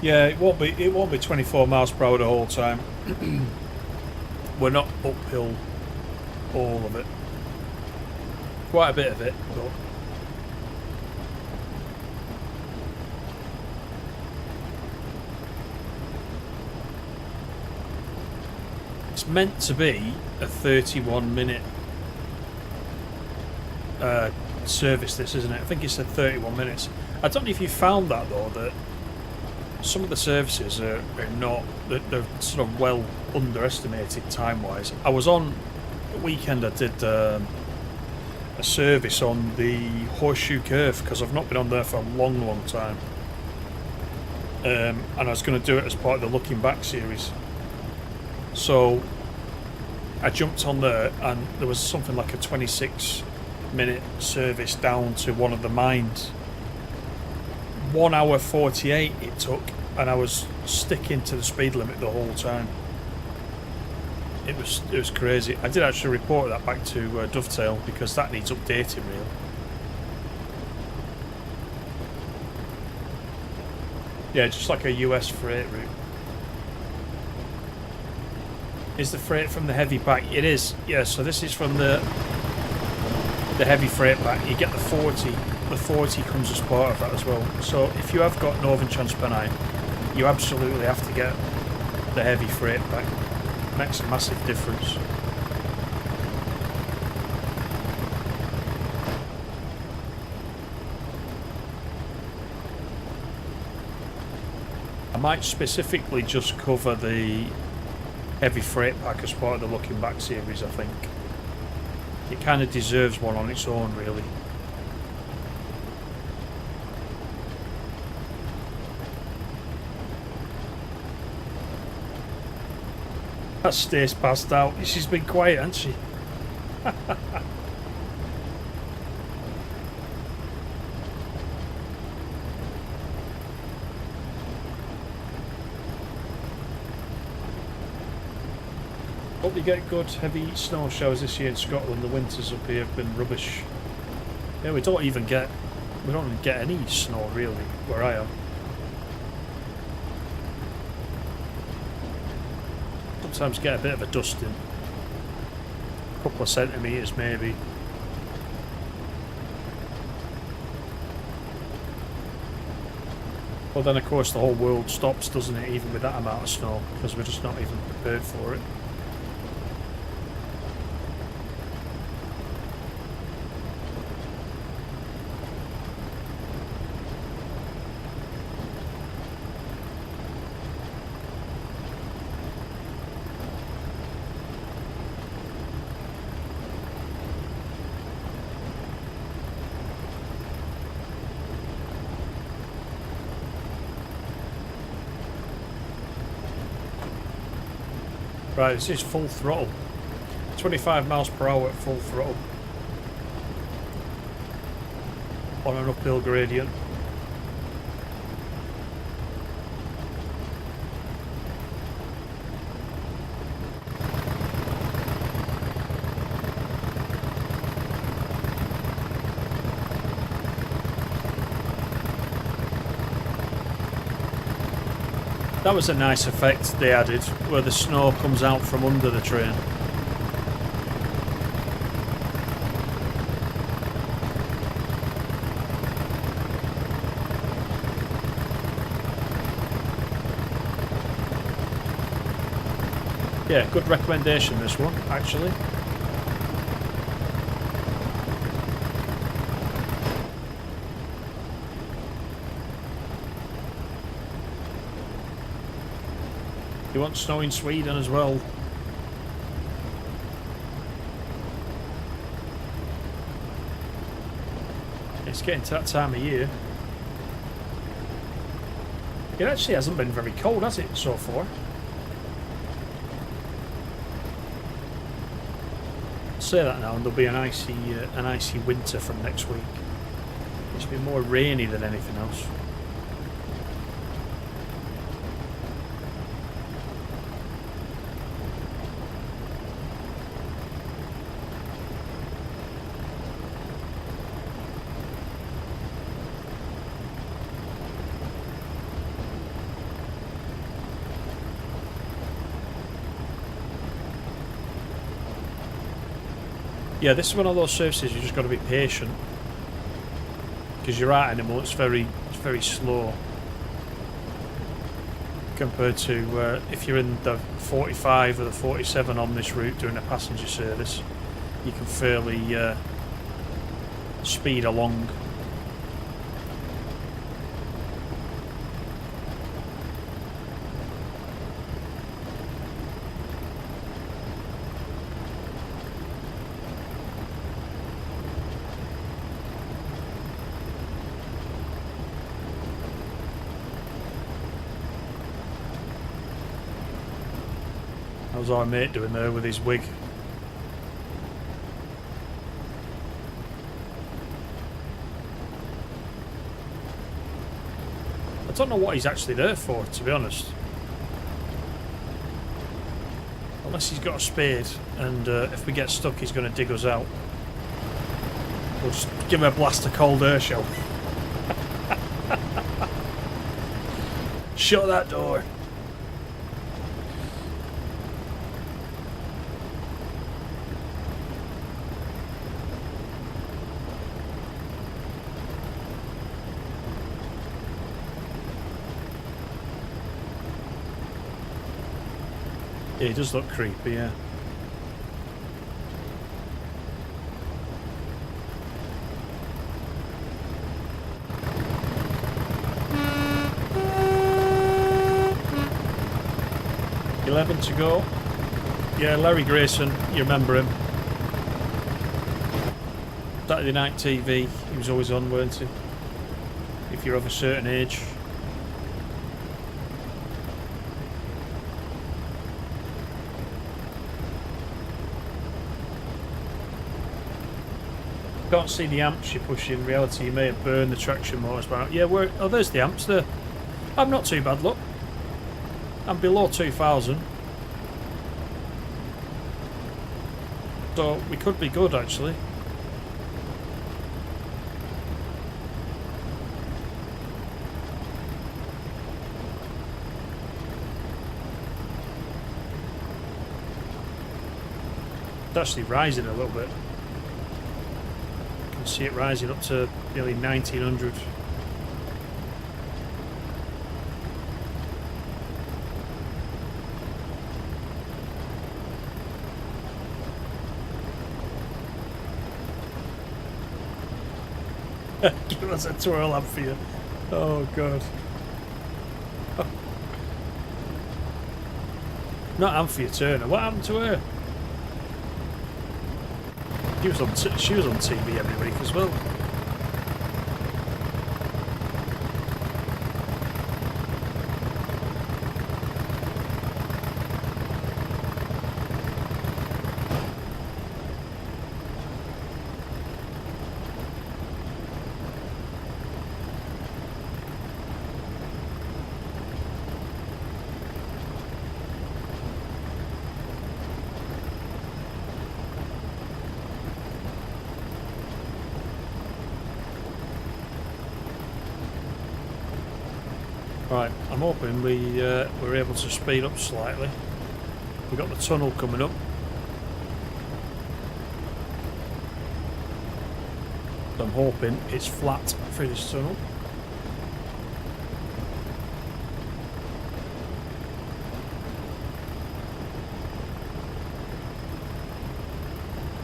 Yeah, it won't be 24 miles per hour the whole time. We're not uphill all of it. Quite a bit of it, but it's meant to be a 31-minute service, this, isn't it? I think it said 31 minutes. I don't know if you found that though, that some of the services are not, they're sort of well underestimated time-wise. I was on the weekend, I did a service on the Horseshoe Curve because I've not been on there for a long time. And I was going to do it as part of the Looking Back series. So I jumped on there and there was something like a 26-minute service down to one of the mines. 1 hour 48 it took, and I was sticking to the speed limit the whole time. It was crazy. I did actually report that back to Dovetail because that needs updating really. Yeah, just like a US freight route. Is the freight from the heavy pack? It is. Yeah, so this is from the heavy freight pack. You get the 40. The 40 comes as part of that as well. So if you have got Northern Transpennine, you absolutely have to get the heavy freight pack. Makes a massive difference. I might specifically just cover the heavy freight pack as part of the Looking Back series, I think. It kind of deserves one on its own, really. That Stace passed out. She's been quiet, hasn't she? Hope you get good heavy snow showers this year in Scotland. The winters up here have been rubbish. Yeah, we don't even get any snow really where I am. Sometimes get a bit of a dusting. A couple of centimetres maybe. Well then of course the whole world stops, doesn't it, even with that amount of snow, because we're just not even prepared for it. Right, this is full throttle. 25 miles per hour at full throttle. On an uphill gradient. That was a nice effect they added, where the snow comes out from under the train. Yeah, good recommendation this one, actually. You want snow in Sweden as well. It's getting to that time of year. It actually hasn't been very cold, has it, so far? I'll say that now, and there'll be an icy winter from next week. It's been more rainy than anything else. Yeah, this is one of those services you just got to be patient, because your art animal it's very slow compared to if you're in the 45 or the 47 on this route doing a passenger service, you can fairly speed along. How's our mate doing there with his wig? I don't know what he's actually there for, to be honest. Unless he's got a spade, and if we get stuck, he's going to dig us out. We'll just give him a blast of cold air, shall we? Shut that door. Yeah, he does look creepy, yeah. $11 to go. Yeah, Larry Grayson, you remember him. Saturday Night TV, he was always on, weren't he? If you're of a certain age. Can't see the amps you push in reality. You may have burned the traction motors by now. Yeah, oh, there's the amps there. I'm not too bad, look. I'm below 2,000. So we could be good, actually. It's actually rising a little bit. You can see it rising up to nearly 1,900. Give us a twirl up for you. Oh god. Oh. Not Anthea Turner. What happened to her? She was on TV every week as well. Right, I'm hoping we're able to speed up slightly. We've got the tunnel coming up. I'm hoping it's flat through this tunnel.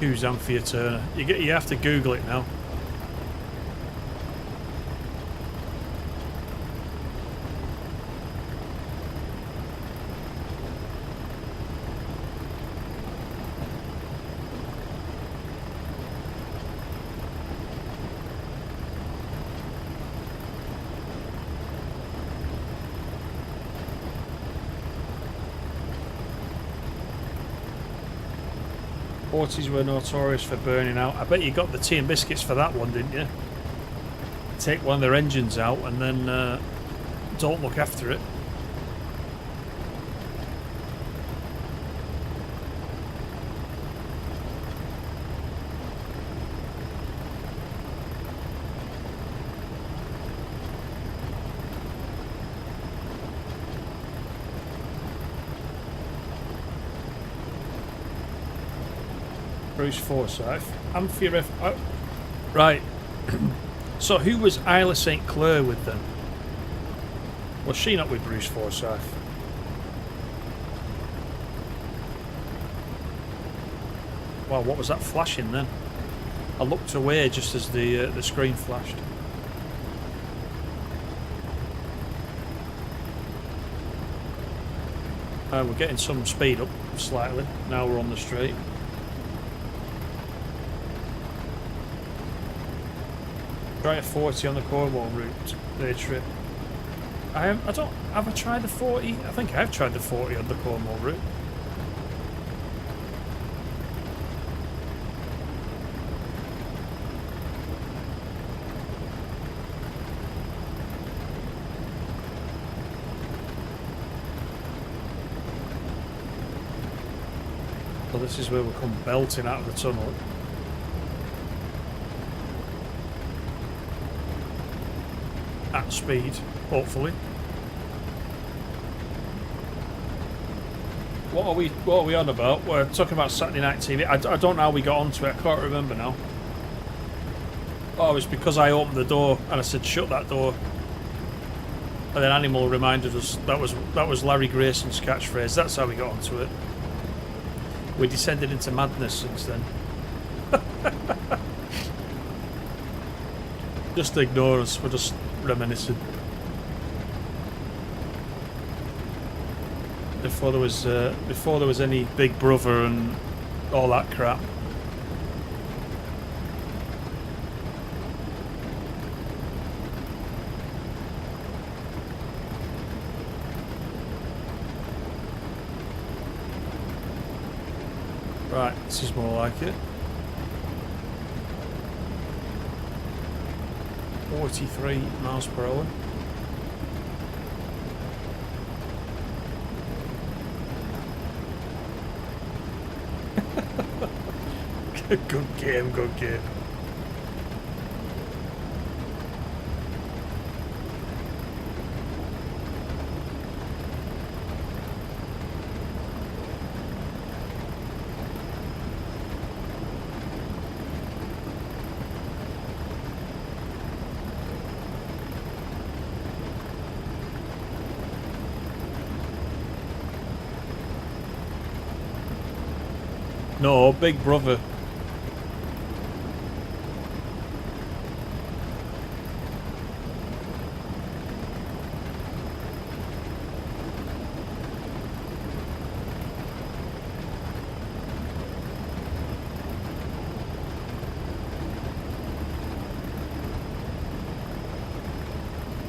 Who's Anthea Turner? You have to Google it now. Forties were notorious for burning out. I bet you got the tea and biscuits for that one, didn't you? Take one of their engines out and then don't look after it. Bruce Forsyth. Anthea oh, right. So who was Isla St. Clair with then? Was she not with Bruce Forsyth? Wow, what was that flashing then? I looked away just as the screen flashed. We're getting some speed up slightly. Now we're on the straight. Try a 40 on the Cornwall route, their trip. Have I tried the 40? I think I have tried the 40 on the Cornwall route. this is where we come belting out of the tunnel. At speed, hopefully. What are we on about? We're talking about Saturday Night TV. I don't know how we got onto it. I can't remember now. Oh, it's because I opened the door and I said shut that door. And then Animal reminded us that was Larry Grayson's catchphrase. That's how we got onto it. We descended into madness since then. Just ignore us. We're just reminiscing. Before there was any Big Brother and all that crap. Right, this is more like it. 43 miles per hour. Good game, good game. No, Big Brother.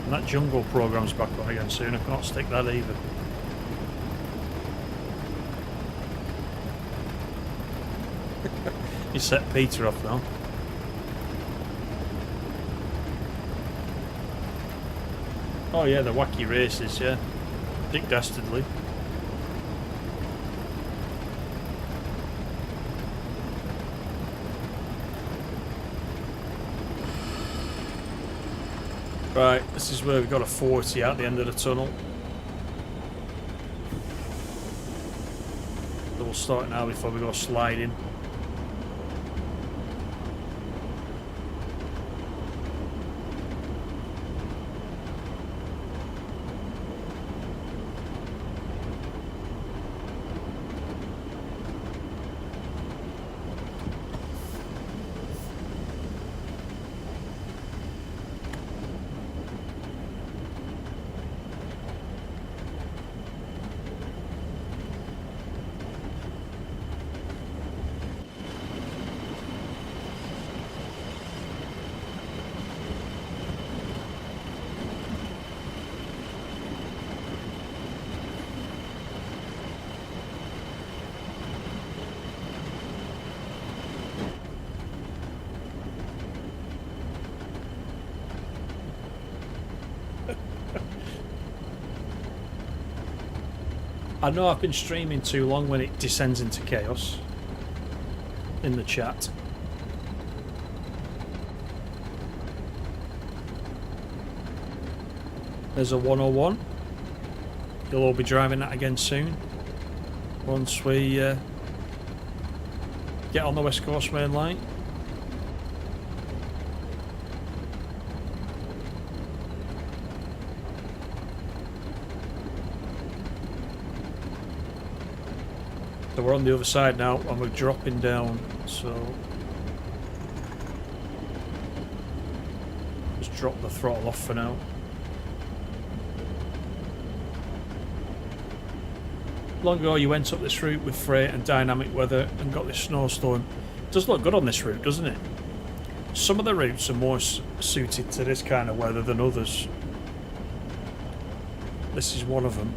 And that jungle program's back on again soon. I can't stick that either. You set Peter off now. Oh yeah, the wacky races, yeah. Dick Dastardly. Right, this is where we've got a 40 out the end of the tunnel. So we'll start now before we go sliding. I know I've been streaming too long when it descends into chaos in the chat. There's a 101. You'll all be driving that again soon once we get on the West Coast Main Line. So we're on the other side now and we're dropping down, so just drop the throttle off for now. Long ago you went up this route with freight and dynamic weather and got this snowstorm. It does look good on this route, doesn't it? Some of the routes are more suited to this kind of weather than others. This is one of them.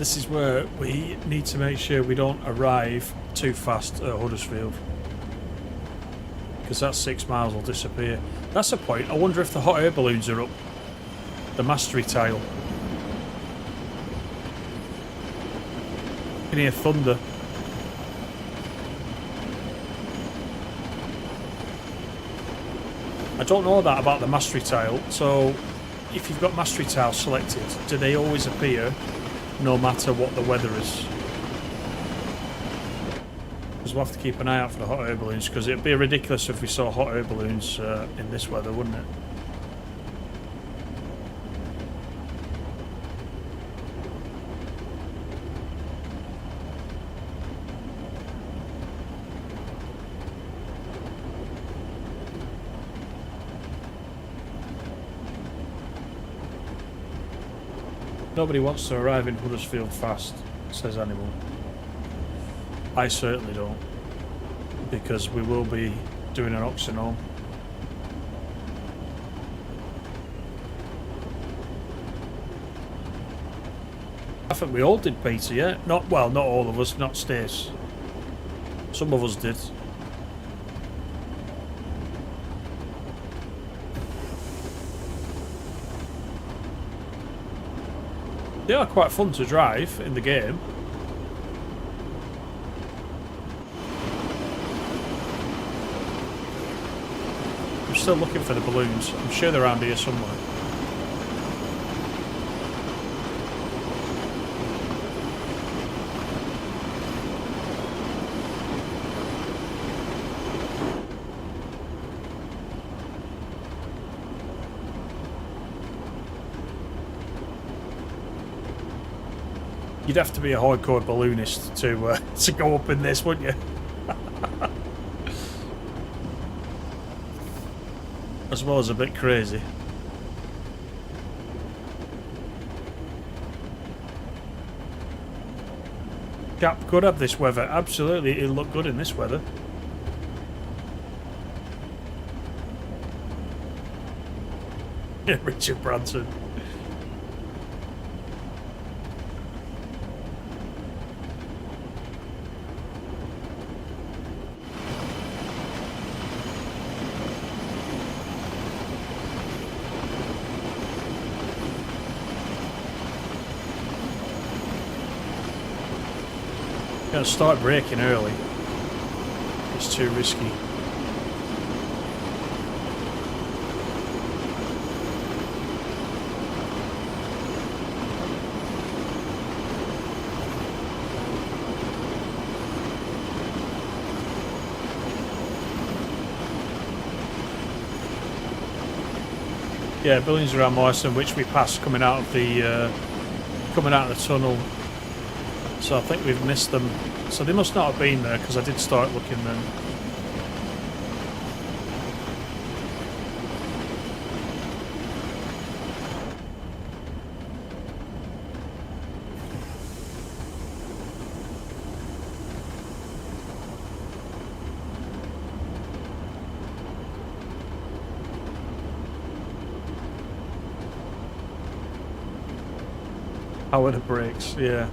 This is where we need to make sure we don't arrive too fast at Huddersfield, because that 6 miles will disappear. That's a point. I wonder if the hot air balloons are up. The mastery tile. You can hear thunder. I don't know that about the mastery tile, so if you've got mastery tile selected, do they always appear no matter what the weather is? Because we'll have to keep an eye out for the hot air balloons, because it'd be ridiculous if we saw hot air balloons in this weather, wouldn't it? Nobody wants to arrive in Huddersfield fast, says Animal. I certainly don't, because we will be doing an auction home. I think we all did, Peter, yeah? Not all of us, not Stace. Some of us did. They are quite fun to drive in the game. I'm still looking for the balloons. I'm sure they're around here somewhere. You'd have to be a hardcore balloonist to go up in this, wouldn't you? As well as a bit crazy. Cap could have this weather. Absolutely, it'll look good in this weather. Yeah, Richard Branson. Going to start braking early. It's too risky. Yeah, buildings around Morrison, which we passed coming out of the tunnel. So I think we've missed them. So they must not have been there, because I did start looking then. How are the brakes? Yeah.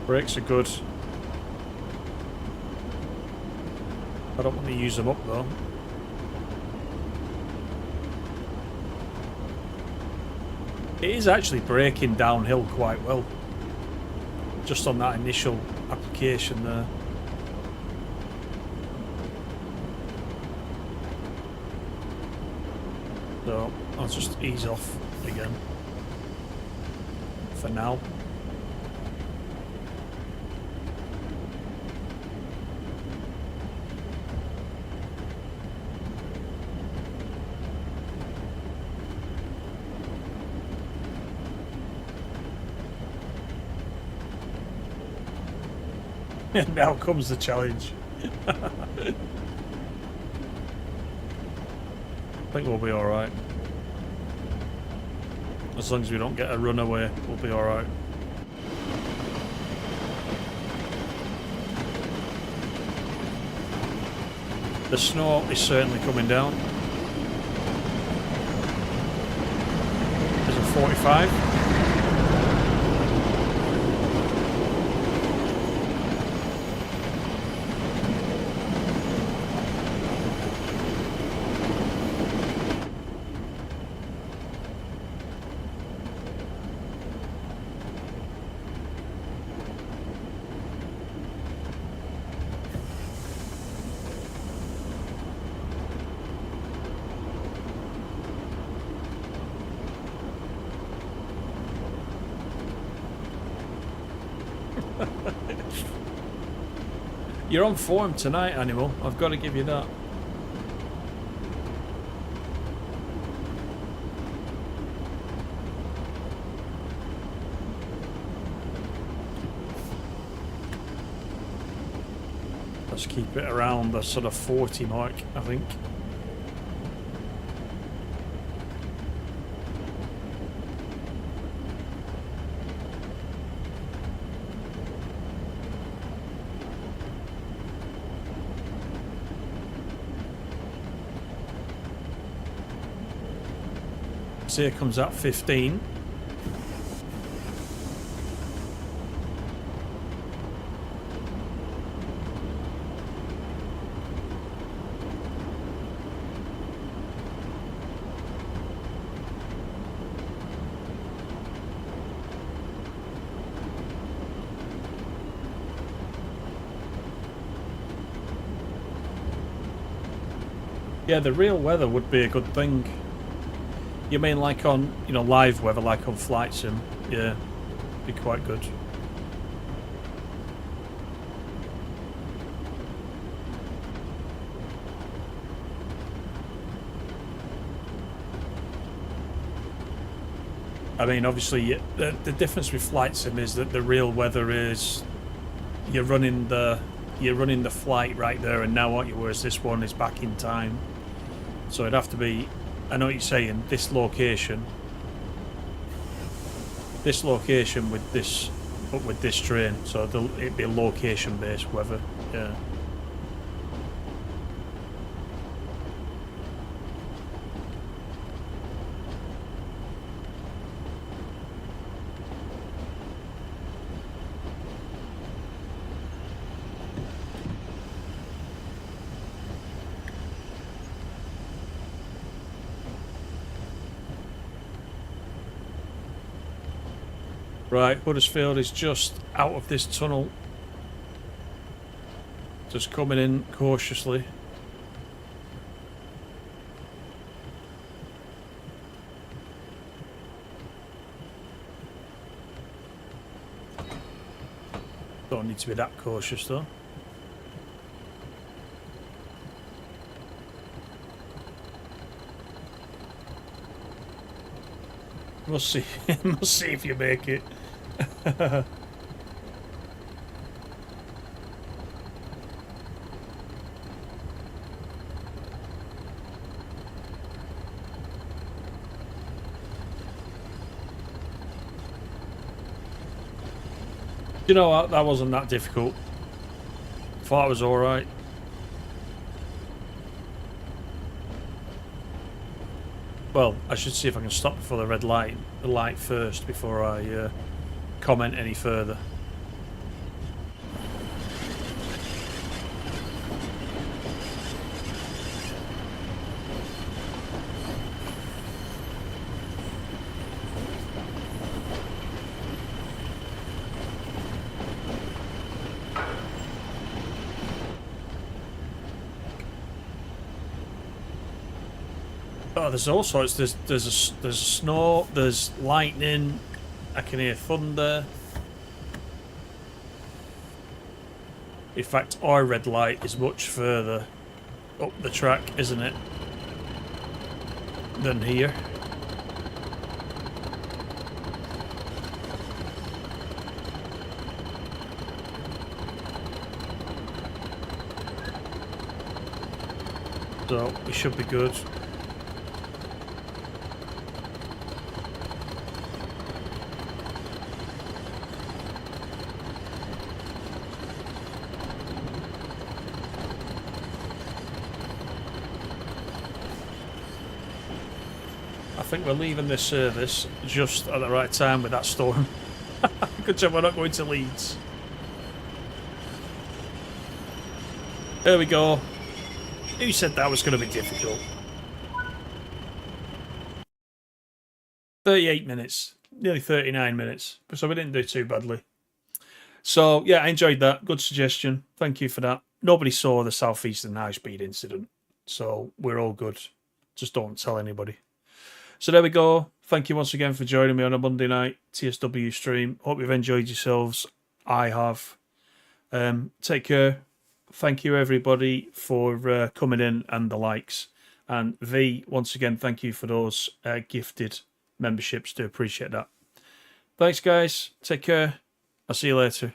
Brakes are good. I don't want to use them up though. It is actually braking downhill quite well. Just on that initial application there. So I'll just ease off again. For now. And now comes the challenge. I think we'll be alright. As long as we don't get a runaway, we'll be alright. The snow is certainly coming down. There's a 45. You're on form tonight, Animal. I've got to give you that. Let's keep it around the sort of 40 mark, I think. So here comes that 15. Yeah, the real weather would be a good thing. You mean like on, you know, live weather, like on Flight Sim? Yeah, be quite good. I mean, obviously, the difference with Flight Sim is that the real weather is you're running the flight right there and now, aren't you? Whereas this one is back in time, so it'd have to be. I know what you're saying. This location with this, but with this train, so it'd be location-based weather. Yeah. Right, Huddersfield is just out of this tunnel. Just coming in cautiously. Don't need to be that cautious though. We'll see. We'll see if you make it. You know what? That wasn't that difficult. Thought it was alright. Well, I should see if I can stop before the red light. The light first before I comment any further. Oh, there's all sorts. There's snow. There's lightning. I can hear thunder. In fact, our red light is much further up the track, isn't it, than here. So we should be good. I think we're leaving this service just at the right time with that storm. Good job we're not going to Leeds. There we go. Who said that was going to be difficult? 38 minutes. Nearly 39 minutes. So we didn't do too badly. So, yeah, I enjoyed that. Good suggestion. Thank you for that. Nobody saw the Southeastern High Speed incident. So we're all good. Just don't tell anybody. So there we go. Thank you once again for joining me on a Monday night TSW stream. Hope you've enjoyed yourselves. I have. Take care. Thank you, everybody, for coming in and the likes. And V, once again, thank you for those gifted memberships. Do appreciate that. Thanks, guys. Take care. I'll see you later.